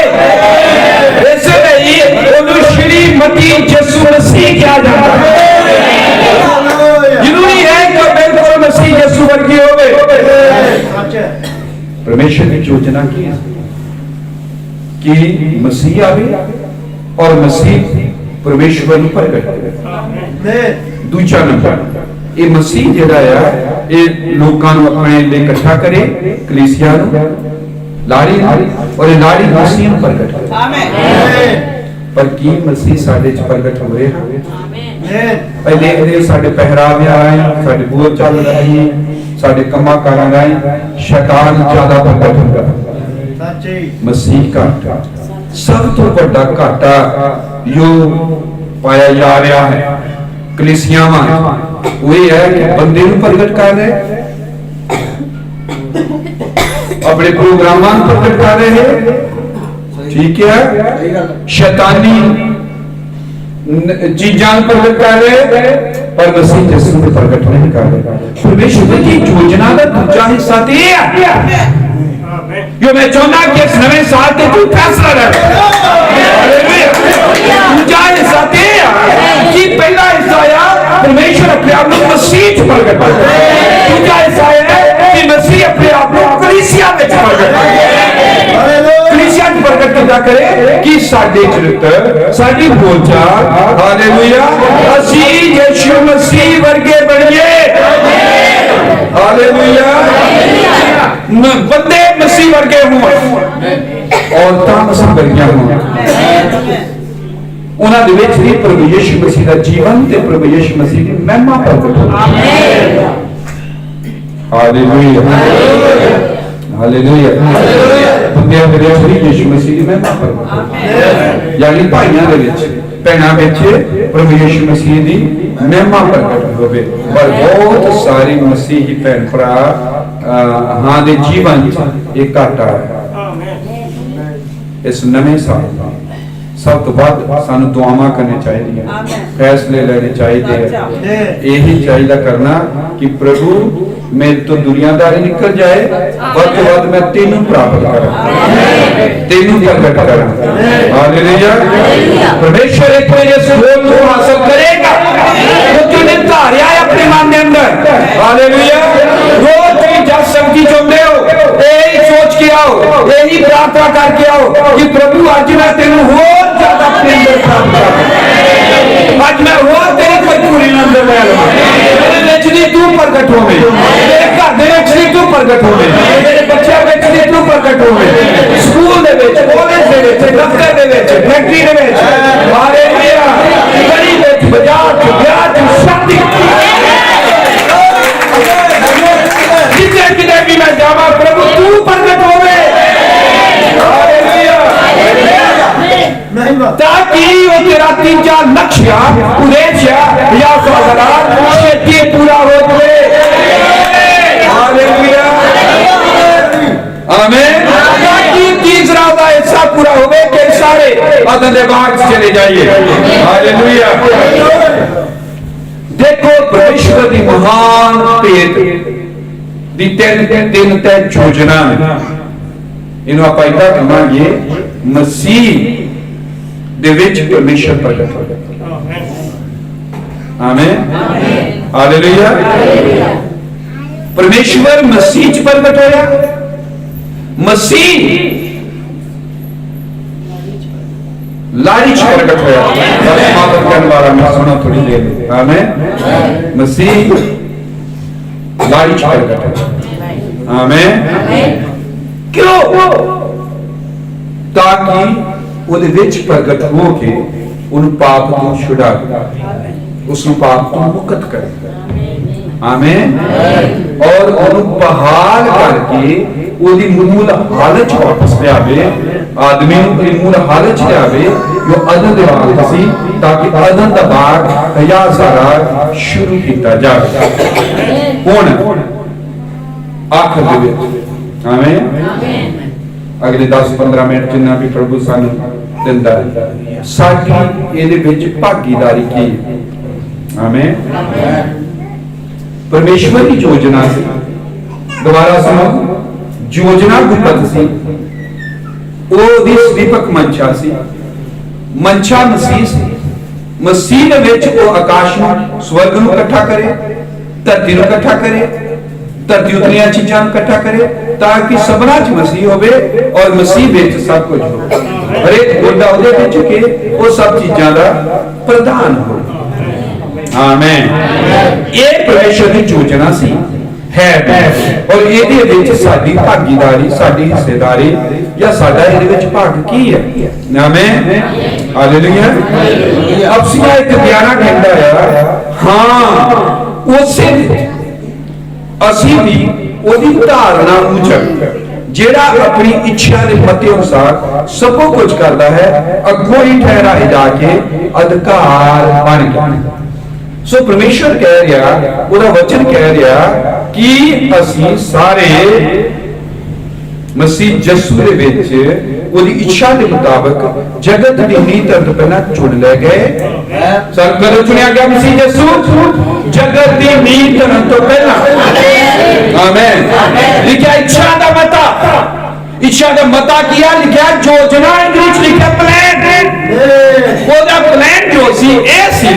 इसलिए ओनु श्रीमती यीशु मसीह क्या जाता है। जरूरी है कि बिल्कुल मसीह यीशु वर्गी होवे। परमेश्वर की योजना की है कि मसीह आवे और मसीह परमेश्वर ਨੂੰ ਪ੍ਰਗਟ ਕਰੇ। ਦੂਜਾ ਨੰਬਰ ਇਹ ਮਸੀਹ ਜਿਹੜਾ ਆ ਇਹ ਲੋਕਾਂ ਨੂੰ ਆਪਣੇ ਲਈ ਇਕੱਠਾ ਕਰੇ, ਕਲੀਸਿਆ ਨੂੰ, ਲਾੜੀ ਔਰ ਇਹ ਲਾੜੀ ਮਸੀਹ ਨੂੰ ਪ੍ਰਗਟ ਕਰੇ। ਆਮੀਨ। ਪਰ ਕੀ ਮਸੀਹ ਸਾਡੇ ਚ ਪ੍ਰਗਟ ਹੋ ਰਿਹਾ? ਆਮੀਨ। ਇਹ ਦੇਖਦੇ ਸਾਡੇ ਪਹਿਰਾਵੇ ਆਏ, ਸਾਡੇ ਬੋਲ ਚੱਲ ਰਹੀ, ਸਾਡੇ ਕੰਮਾਂ ਕਾਰਾਂ ਰਾਹੀਂ ਸ਼ੈਤਾਨ ਜ਼ਿਆਦਾ ਪ੍ਰਗਟ ਹੁੰਦਾ। ਸੱਚੇ ਮਸੀਹ ਘਾਟਾ ਸਭ ਤੋਂ ਵੱਡਾ ਘਾਟਾ ਜੋ ਪਾਇਆ ਜਾ ਰਿਹਾ ਹੈ ਕਲੀਸਿਆਵਾਂ ਉਹ ਇਹ ਹੈ ਕਿ ਬੰਦੇ ਨੂੰ ਪ੍ਰਗਟ ਕਰ ਰਹੇ, ਆਪਣੇ ਪ੍ਰੋਗਰਾਮਾਂ ਨੂੰ ਪ੍ਰਗਟ ਕਰ ਰਹੇ, ਠੀਕ ਹੈ, ਸ਼ੈਤਾਨੀ चीजां प्रकट कर रहे पर मसीह यीशु को प्रकट नहीं कर रहे। परमेश्वर की योजना का दूसरा हिस्सा ते है जो मैं चाहना कि इस नवे साल ते तू फैसला ले। दूसरा हिस्सा ते है कि पहला हिस्सा आया परमेश्वर अपने आप को मसीह प्रकट कर रहा है, दूसरा हिस्सा है कि मसीह अपने आप को कलीसिया में प्रकट कर रहा है। कलीसिया प्रकट किया करे कि साडे चरित्र, साडी बोलचाल, हालेलुया, असी यीशु मसीह वर्गे बनिए। हालेलुया। बंदे मसीह वर्गे हों, औरतां मसीह वर्गियां हों, उन्हां दे विच भी प्रभु यीशु मसीह दा जीवन ते प्रभु यीशु मसीह दी महिमा प्रगट हो। हालेलुया। हालेलुया। ਬੰਦਿਆਂ ਦੇ ਵਿੱਚ ਵੀ ਯਿਸੂ ਮਸੀਹ ਦੀ ਮਹਿਮਾ ਪ੍ਰਗਟ, ਯਾਨੀ ਭਾਈਆਂ ਦੇ ਵਿੱਚ, ਭੈਣਾਂ ਵਿੱਚ ਪ੍ਰਭੂ ਯਿਸੂ ਮਸੀਹ ਦੀ ਮਹਿਮਾ ਪ੍ਰਗਟ ਹੋਵੇ। ਪਰ ਬਹੁਤ ਸਾਰੇ ਮਸੀਹੀ ਭੈਣ ਭਰਾ ਹਾਂ ਦੇ ਜੀਵਨ ਇਹ ਘਾਟਾ ਹੈ। ਇਸ ਨਵੇਂ ਸਾਲ सब तो बाद सानू दुआवां करने चाहिए, फैसले लेने चाहिए। यही चाहिए करना कि प्रभु मेरे तो दुनियादारी निकल जाए, वध तो वध मैं तेनू प्राप्त करा, तेनू प्रगट करा। हालेलुया। परमेश्वर एक बार इस गोल को हासिल करेगा तो तूने धारिया है अपने मन के अंदर। हालेलुया। रोज तुम जब शक्ति चाहते हो यही सोच के आओ, यही प्रार्थना करके आओ कि प्रभु आज मैं तेनू हो ज्यादा अपने अंदर प्राप्त करूं, आज मैं हो तेरी भरपूरी अंदर ले लूं, मेरे विच दी तू प्रगट होवे, मेरे घर दे विच दी तू प्रगट होवे, मेरे बच्चों विच दी तू प्रगट होवे, स्कूल दे विच, कॉलेज दे विच, दफ्तर दे विच, फैक्ट्री दे विच, हालेलुया, गली विच, बाजार च, ब्याह च, शादी जिथे किते भी मैं जावां प्रभु तू प्रगट होवे। ताकि वो तेरा तीजा लक्ष्य उद्देश्य या छेती पूरा हो जाए। हालेलुया। आमीन। ताकि तीसरा का हिस्सा पूरा हो गए कि सारे अदन दे बाग चले जाइए। हालेलुया। देखो परमेश्वर की महान भेद दी तीन तय योजना इन्हों आप इदा कहांगे मसीह दे विच परमेश्वर प्रगट हो जाता। आमीन। हालेलुया। परमेश्वर मसीह च प्रगट होया, मसीह लाड़ी च प्रगट होया। समापन करने वाला मैं सुना थोड़ी देर। आमीन। मसीह लाड़ी च प्रगट होया। आमीन। क्यों? ताकि ਉਹਦੇ ਵਿੱਚ ਪ੍ਰਗਟ ਹੋ ਕੇ ਉਹਨੂੰ ਪਾਪ ਤੋਂ ਛੁਡਾ ਉਸ ਨੂੰ ਪਾਪ ਤੋਂ ਮੁਕਤ ਕਰੇ। ਆਮੀਨ। ਔਰ ਉਹਨੂੰ ਬਹਾਲ ਕਰਕੇ ਉਹਦੀ ਮੂਲ ਹਾਲਤ ਚ ਵਾਪਸ ਲਿਆਵੇ, ਆਦਮੀ ਨੂੰ ਉਹਦੀ ਮੂਲ ਹਾਲਤ ਚ ਲਿਆਵੇ ਜੋ ਅਦਨ ਦੇ ਬਾਗ ਸੀ, ਤਾਂ ਕਿ ਅਦਨ ਦਾ ਬਾਗ ਹਯਾ ਸਾਰਾ ਸ਼ੁਰੂ ਕੀਤਾ ਜਾਵੇ। ਹੁਣ ਆਖਰ ਦੇ ਵਿੱਚ आमीन। अगले 10-15 मिनट जिन्ना भी प्रभु सानू दिंदा है साडी इहदे विच भागीदारी की है। आमीन। परमेश्वर की योजना सी, दोबारा सुनो, योजना गुप्त सी, ओदी समीपक मंशा सी, मंशा मसीह सी। मसीह दे विच वो आकाश नूं स्वर्ग नूं इकट्ठा करे, धरती नूं इकट्ठा करे, धरती उतलियां चीजां इकट्ठा करे, ताकि सबना च मसीह होवे और मसीह विच सब कुछ हो। हरेक गोदा उहदे विच के वो सब चीजां दा प्रधान हो। आमीन। ये परमेश्वर की योजना सी है और इहदे विच साडी भागीदारी, साडी हिस्सेदारी या साडा इहदे विच भाग की है। आमीन। हालेलुया। अफसिया 1:11 कहंदा है, हाँ उसे असी भी ओदी धारणा मुजब जेड़ा अपनी इच्छा के मते अनुसार सब कुछ करता है, अगों ही ठहराए जाके अधिकार बन गया। सो परमेश्वर कह रहा, ओदा वचन कह रहा कि असी सारे मसीह यीशु दे विच ओदी इच्छा के मुताबिक जगत की नींह धरन तो पहला चुन ले गए। सर कदों चुनिया गया मसीह यीशु? जगत की नींह धरन तो पहला। आमीन। लिखा इच्छा का मता, इच्छा का मता किया, लिखा योजना, इंग्लिश लिखा प्लान। ओदा प्लान जो सी ए सी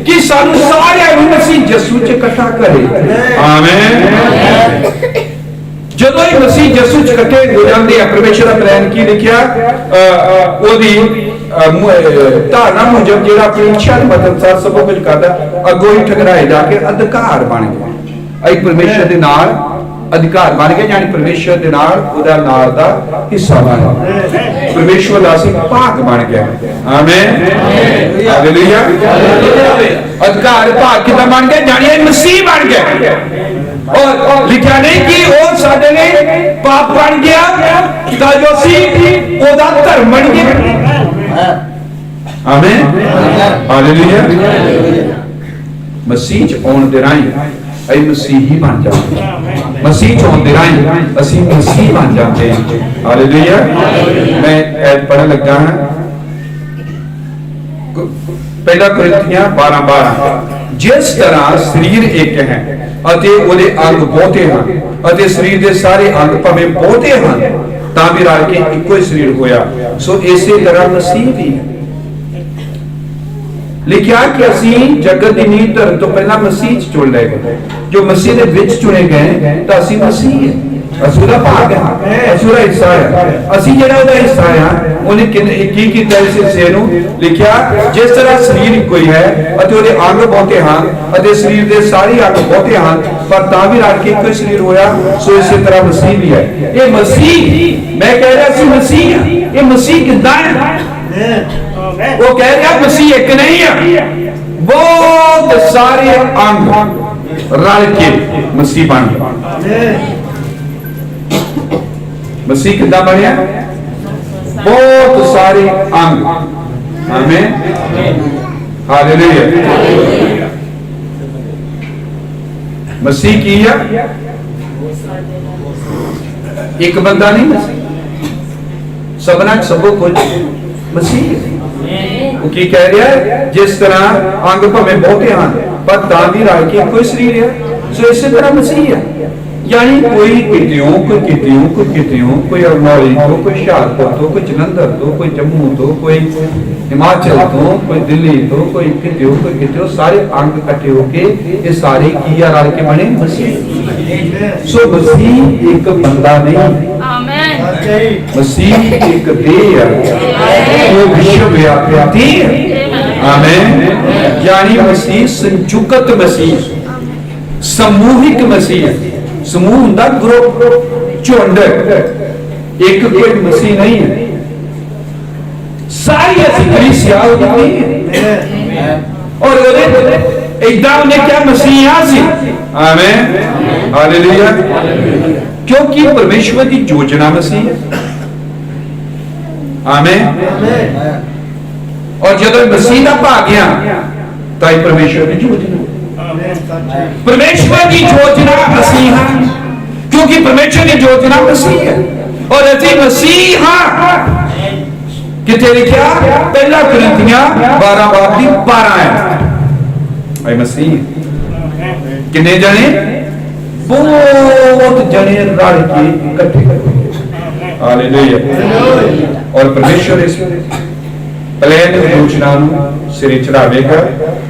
कि सानू सारे मसीह यीशु च इकट्ठा करे। आमीन। जदों ही मसीह यीशु च इकट्ठे हो जाते हैं, परमेश्वर का प्लान की लिखा ओदी धारणा मुजब जेड़ा अपनी इच्छा के अनुसार सब कुछ करता, अगों ही ठहराए जाके अधिकार बन गया। अई परमेश्वर के नाल अधिकार बन गए, यानी परमेश्वर के नाल ओदा नाल दा हिस्सा बन गया, परमेश्वर दा असीं भाग बन गया। आमीन। हालेलुया। अधिकार भाग किदा बन गया? यानी मसीह बन गया। और लिखा नहीं कि वो साडे ने पाप बन गया, जो सी ओदा धर्म बन गया। आमीन। हालेलुया। मसीह च आउण दे राहीं अई मसीही बन जाते, मसीह च आउण दे राहीं असीं मसीह बन जाते हैं। हालेलुया। मैं ऐड पढ़न लगा हां पहला कुरिन्थियां 12:12, जिस तरह शरीर एक है ਅਤੇ ਉਹਦੇ ਅੰਗ ਬਹੁਤੇ ਹਨ ਅਤੇ ਸਰੀਰ ਦੇ ਸਾਰੇ ਅੰਗ ਭਾਵੇਂ ਬਹੁਤੇ ਹਨ ਤਾਂ ਵੀ ਰਲ ਕੇ ਇੱਕੋ ਹੀ ਸਰੀਰ ਹੋਇਆ, ਸੋ ਇਸੇ ਤਰ੍ਹਾਂ ਮਸੀਹ ਵੀ ਲਿਖਿਆ ਕਿ ਅਸੀਂ ਜਗਤ ਦੀ ਨੀਂਹ ਧਰਨ ਤੋਂ ਪਹਿਲਾਂ ਮਸੀਹ ਚ ਚੁਣ ਲਏ ਗਏ। ਜੋ ਮਸੀਹ ਦੇ ਵਿੱਚ ਚੁਣੇ ਗਏ ਤਾਂ ਅਸੀਂ ਮਸੀਹ ਹੈ, ਅਸੀਂ ਉਹਦਾ ਭਾਗ ਹੈ, ਅਸੀਂ ਉਹਦਾ ਹਿੱਸਾ ਹੈ। ਅਸੀਂ ਜਿਹੜਾ ਉਹਦਾ ਹਿੱਸਾ ਆ, ਉਹਨੇ ਕੀ ਕੀਤਾ ਇਸ ਹਿੱਸੇ ਨੂੰ? ਲਿਖਿਆ ਜਿਸ ਤਰ੍ਹਾਂ ਸਰੀਰ ਇੱਕੋ ਹੀ ਹੈ ਅਤੇ ਉਹਦੇ ਅੰਗ ਬਹੁਤੇ ਹਨ ਅਤੇ ਸਰੀਰ ਦੇ ਸਾਰੇ ਅੰਗ ਬਹੁਤੇ ਹਨ, ਪਰ ਤਾਂ ਵੀ ਰਲ ਕੇ ਇੱਕੋ ਹੀ ਸਰੀਰ ਹੋਇਆ, ਸੋ ਇਸੇ ਤਰ੍ਹਾਂ ਮਸੀਹ ਵੀ ਹੈ। ਇਹ ਮਸੀਹ, ਮੈਂ ਕਹਿ ਰਿਹਾ ਸੀ ਮਸੀਹ ਆ, ਇਹ ਮਸੀਹ ਕਿੱਦਾਂ ਹੈ? वो कह रहा मसीह एक नहीं है, बहुत सारे अंग रल के मसीह बन गए। मसीह कितना बनया? बहुत सारे अंग। आमीन। हालेलुया। मसीह की है एक बंदा नहीं, मसीह सबना सबो कुछ मसीह। वो की कह रहा है जिस तरह अंग भावें बहुते हैं पर तां भी रल के कोई शरीर है, सो इसी तरह मसीह है। यानी कोई कित्यों कोई कित्यों कोई कित्यों, कोई अरनौली तो, कोई हुशियारपुर तो, कोई जलंधर तो, कोई जम्मू तो, कोई हिमाचल तो, कोई दिल्ली तो, कोई कित्यों सारे अंग इकट्ठे होके ये सारे की रल के बने मसीह। सो मसीह एक बंदा नहीं, मसीह एक देह है, वो विश्वव्यापी है। आमीन। यानी मसीह संयुक्त मसीह, समूहिक मसीह। समूह हुंदा ग्रुप, झुंड, एक कोई मसीह नहीं है, सारी ऐसी कलीसिया होती है। और इदा उन्हें क्या मसीहा सी। आमीन। हालेलुया। क्योंकि परमेश्वर की योजना मसीह है। आमीन। और जब मसीह का भाग गया तो परमेश्वर की योजना, परमेश्वर की योजना मसीह है। क्योंकि परमेश्वर की योजना मसीह है और असी मसीह हाँ। कितने लिखा पहला कुरिन्थियां 12 है मसीह कितने जने बहुत जने रल के इकट्ठे हालेलुया और परमेश्वर इस प्लान योजना सिरे चढ़ावेगा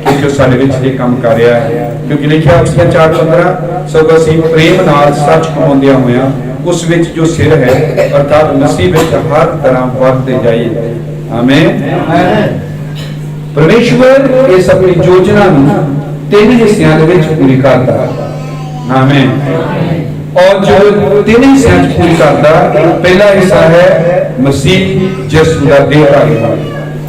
क्योंकि साडे विच ये काम कर रहा है क्योंकि लिखा उसने 4:15 सगों असीं प्रेम नाल सच कमाउंदियां होइयां उस विच जो सिर है अर्थात मसीह विच हर तरह वधदे जाइए आमीन। परमेश्वर इस अपनी योजना तीन हिस्सों दे विच पूरी करता आमीन और जो तीन हिस्सों पूरी करता पहला हिस्सा है मसीह यीशु दा देहधारी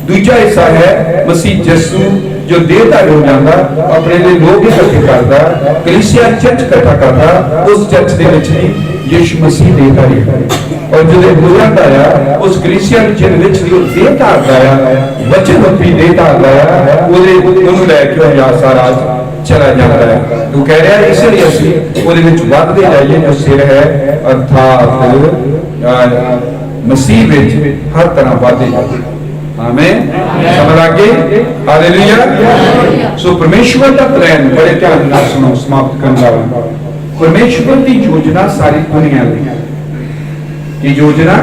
दूजा हिस्सा है मसीह यीशु जो देहधारी हो जाता अपने लिए लोग इकट्ठे करता कलीसिया चर्च इकट्ठा करता उस चर्च दे विच यीशु मसीह देहधारी और जो बुजुर्ग आया उस कलीसिया जिन विच देहधार आया वचन रूपी देहधार आया ओदे ओनू लैके हज़ार राज चला जाता है तू कह रहा है इसलिए असीं ओदे विच वधदे जाइए जो सिर है अर्थात मसीह विच हर तरह वधदे जाइए आमीन समझ आ गई हालेलुया। सो परमेश्वर का प्लान बड़े ध्यान नाल सुनो समाप्त करने वाला परमेश्वर की योजना सारी दुनिया की योजना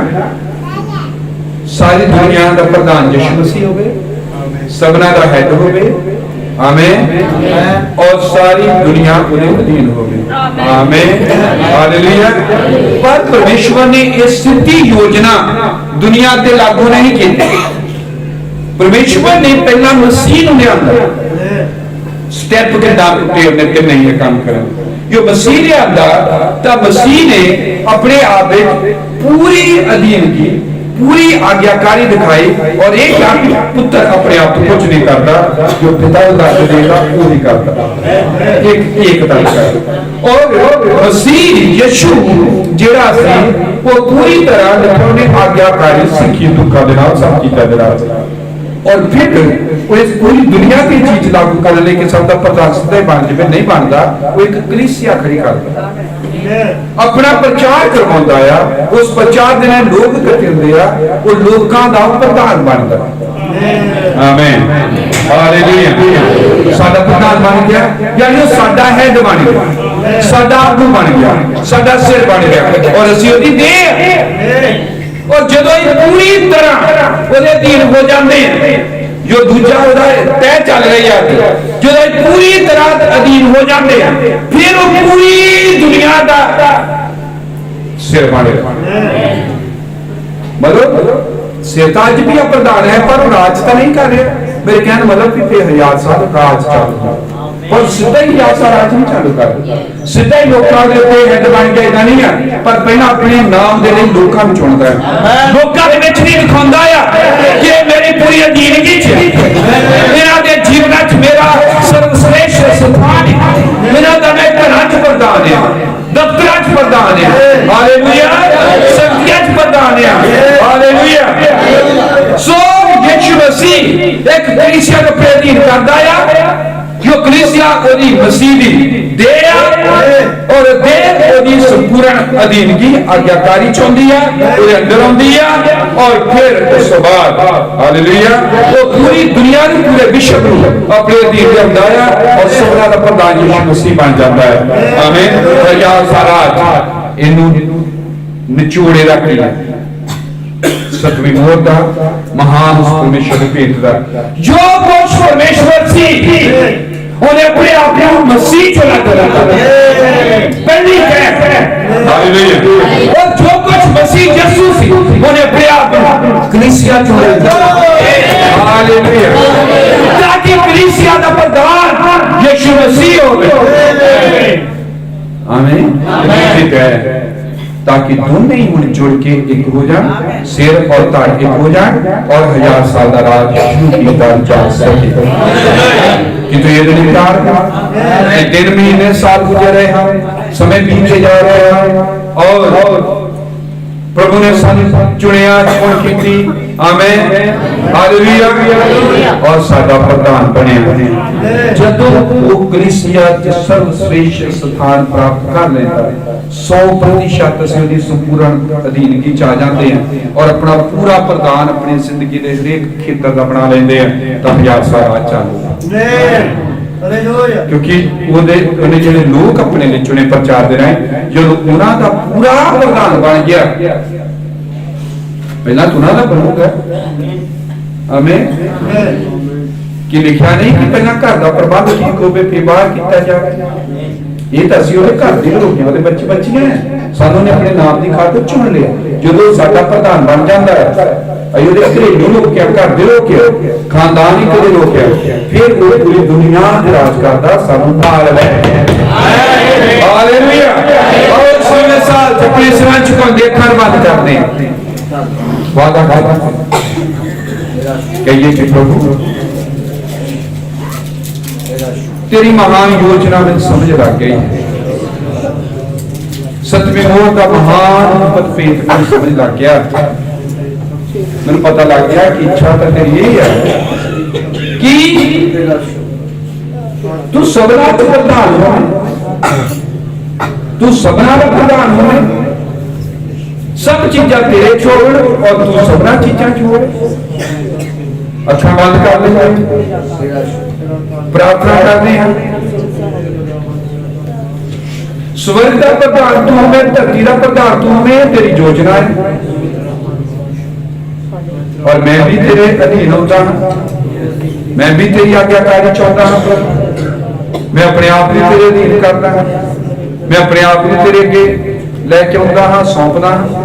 सारी दुनिया का प्रधान यीशु मसीह होवे सबना का हेड होवे आमीन और सारी दुनिया उन्हें अधीन होवे आमीन हालेलुया। पर परमेश्वर ने इस सीधी योजना दुनिया ते लागू नहीं की परमेश्वर ने पहला मसीह ने आंदा स्टेप के दाते ने नहीं काम करा जो मसीह ने आंदा ता मसीह ने अपने आप पूरी अधीनगी पूरी आज्ञाकारी दिखाई और एक पुत्र अपने आप तो कुछ नहीं करता जो पिता दस देगा वो नहीं करता एक तरीका और मसीह यीशु जेड़ा सी वो पूरी तरह ने आज्ञाकारी सिक्खी दुखा दे नाल सब कीता दे नाल और फिर वो इस पूरी दुनिया की चीज लागू करने लेके सबका प्रधान सदा बन जाए नहीं बनता वो एक कलीसिया खड़ी करता अपना प्रचार करवाता है उस प्रचार दे लोग इकट्ठे होंदे आ वो लोकां दा प्रधान बनता आमीन हालेलुया। साडा प्रधान बन गया यानी साडा हेड बन गया साडा आगू बन गया साडा सिर बन गया और असीं ओदी देह और जदों पूरी तरह ओदे अधीन हो जाते हैं जो दूजा तय चल रही है जो पूरी तरह अधीन हो जाते हैं फिर वो पूरी दुनिया का सिर बने मतलब सिर तो अज भी प्रधान है पर राज तो नहीं कर रहे मेरे कहने मतलब कि 1000 साल राज चालू पर सीधा ही राज नहीं चालू कर सीधा ही लोगों के ऊपर हेड बन के इदा नहीं है पर पहला अपने नाम के लिए लोगों को चुनता है लोगों के विच नहीं दिखांदा है कि मेरी पूरी अधीनगी मेरा दे जीवन च मेरा सर्वश्रेष्ठ स्थान है मेरा दा मैं घरां च प्रधान है दफ्तरां च प्रधान है हालेलुया संघियां च प्रधान है हालेलुया। सो यीशु मसीह एक कलीसिया को अधीन करदा है जो कलीसिया ओदी मसीह दी देह और देह ओदी संपूर्ण अधीनगी आज्ञाकारी चोंदी है ओदे अंदर आंदी है और फिर उस बाद हालेलुया वो पूरी दुनिया दी पूरे विश्व को अपने अधीन करदा है और सबना दा प्रधान यीशु मसीह बन जाता है आमीन। हज़ार साल इनू निचोड़े रख लिया सतवीं मोहर दा महान परमेश्वर दे भेंट दा जो कुछ परमेश्वर सी उन्हें अपने आप को मसीह चला करा पहली हालेलुया और जो कुछ मसीह यीशु सी उन्हें अपने आप को कलीसिया चुना हालेलुया ताकि कलीसिया दा प्रधान यीशु मसीह हो आमीन ठीक है ताकि दोनों ही मुड़ जुड़ के एक हो जाए सिर और ताज एक हो जाए और 1000 साल का राज शुरू किया जा सके किंतु ये दिन दिन महीने साल गुजर रहे हैं समय बीते जा रहे हैं और प्रभु ने चुनिया चुन की आमीन हालेलुया और साडा प्रधान बने जब वो कलीसिया सर्वश्रेष्ठ स्थान प्राप्त कर लेता है 100% ਅਸੀਂ ਉਹਦੀ ਸੰਪੂਰਨ ਅਧੀਨਗੀ ਚ ਆ ਜਾਂਦੇ ਹਾਂ ਔਰ ਆਪਣਾ ਪੂਰਾ ਪ੍ਰਦਾਨ ਆਪਣੀ ਜ਼ਿੰਦਗੀ ਦੇ ਹਰੇਕ ਖੇਤਰ ਦਾ ਬਣਾ ਲੈਂਦੇ ਆ ਤਾਂ 1000 ਸਾਲ ਬਾਅਦ ਚੱਲੂਗਾ। क्योंकि ਉਹਨੇ ਜਿਹੜੇ ਲੋਕ ਆਪਣੇ ਲਈ ਚੁਣੇ ਪ੍ਰਚਾਰ ਦੇ ਰਹੇ ਜਦੋਂ ਉਹਨਾਂ ਦਾ ਪੂਰਾ ਪ੍ਰਧਾਨ ਬਣ ਗਿਆ ਪਹਿਲਾਂ ਉਹਨਾਂ ਦਾ ਬਣੂਗਾ। ਆਮੀਨ। ਕਿ ਲਿਖਿਆ ਨਹੀਂ ਕਿ ਪਹਿਲਾਂ ਘਰ ਦਾ ਪ੍ਰਬੰਧ ਠੀਕ ਹੋਵੇ ਫਿਰ ਬਾਹਰ ਕੀਤਾ ਜਾਵੇ। ਇਹ ਤਾਂ ਅਸੀਂ ਉਹਦੇ ਘਰ ਦੇ ਲੋਕ ਉਹਦੇ ਬੱਚੇ ਬੱਚੀਆਂ ਸਾਨੂੰ ਨੇ ਆਪਣੇ ਨਾਮ ਦੀ ਖਾਤਰ ਚੁਣ ਲਿਆ। ਜਦੋਂ ਸਾਡਾ ਪ੍ਰਧਾਨ ਬਣ ਜਾਂਦਾ ਹੈ ਅਸੀਂ ਉਹਦੇ ਘਰੇਲੂ ਲੋਕ ਕਿਆ ਘਰ ਦੇ ਲੋਕ ਕਿਆ ਖਾਨਦਾਨੀ ਕਦੇ ਲੋਕ ਕਿਆ ਫਿਰ ਉਹ ਪੂਰੀ ਦੁਨੀਆ ਤੇ ਰਾਜ ਕਰਦਾ ਸਾਨੂੰ ਨਾਲ ਲੈ। ਹਾਲੇਲੂਇਆ। ਔਰ ਸੋਨੇ ਸਾਲ ਤੇ ਆਪਣੇ ਸਿਰਾਂ ਝੁਕਾਉਂਦੇ ਅੱਖਾਂ ਬੰਦ ਕਰਦੇ ਵਾਦਾ ਕਹੀਏ ਕਿ ਪ੍ਰਭੂ तेरी महान योजना में समझ लग गई सतवें मोह का महान पदपेट में समझ लग गया। मैंने पता लग गया कि इच्छा तो तेरी यही है कि तू सबना प्रधान हो, तू सबना प्रधान हो, सब चीजा तेरे छोड़ और तू सबना चीजा छोड़। अच्छा बंद कर ले प्रार्थना करते हैं स्वर्ग का प्रधान तू हमें धरती का प्रधान तू हमें तेरी योजना है और मैं भी तेरे अधीन होता हूं मैं भी तेरी आज्ञाकारी चाहता हूं मैं अपने आप भी तेरे अधीन करता हूं मैं अपने आप भी तेरे अगे लेके आਉਂਦਾ ਹਾਂ सौंपदा हां।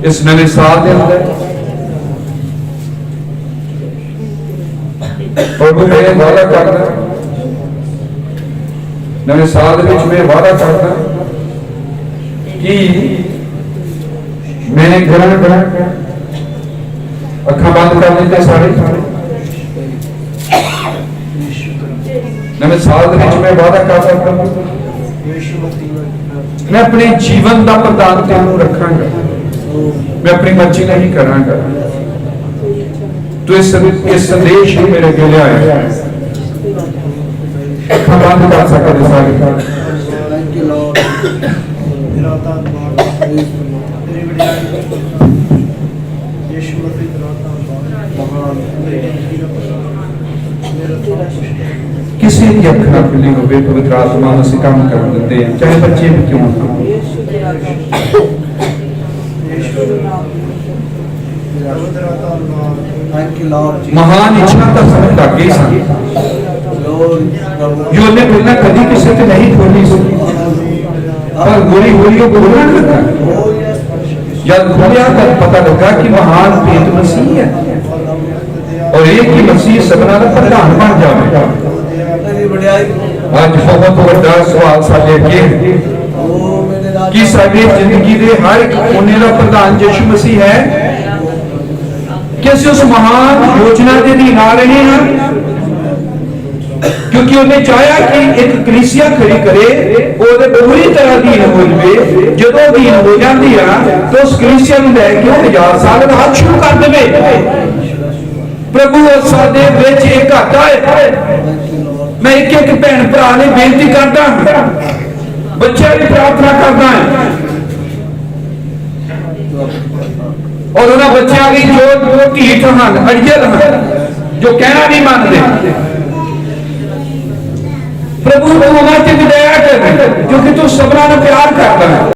इस नवे साल के अंदर प्रभु मैं वादा करना नवे साल में वादा करना कि मैंने ग्रहण अखा बंद कर लेते सारे नवे साल में वादा करता मैं अपने जीवन का प्रदान तेनू रखांगा मैं अपनी मर्जी नहीं करांगा। तो इस संदेश को मेरे के लिए आए बंद कर सकते सारे। किसी की अख ना खुली हो पवित्र आत्मा में से काम कर देते हैं चाहे बच्चे भी क्यों हो। महान इच्छा का समझ लग गई सी जो ने बोलना कभी किसी से नहीं खोली पर गोली गोली बोलना लगा जब खोलिया तब पता लगा कि महान भेद मसीह है और एक ही मसीह सबना का प्रधान बन जाएगा। आज बहुत बड़ा सवाल साडे अगे कि साडी जिंदगी दे हर कोने का प्रधान यीशु मसीह है कि असं उस महान योजना के अधीन आ रहे हैं क्योंकि उन्हें चाहा कि एक कलीसिया खड़ी करे और पूरी तरह अधीन हो जाए। जो अधीन हो जाती है तो उस कलीसिया को लैके 1000 साल राज शुरू कर दे। प्रभु साडे विच एक घाटा है। मैं एक एक भैन भरा ने बेनती करता बच्चों की प्रार्थना करता है और उन्होंने बच्चों की जो ढीठ हैं अड़ियल हैं जो कहना नहीं मानते प्रभु तू उन्होंने दया कर क्योंकि तू सबना प्यार करता है।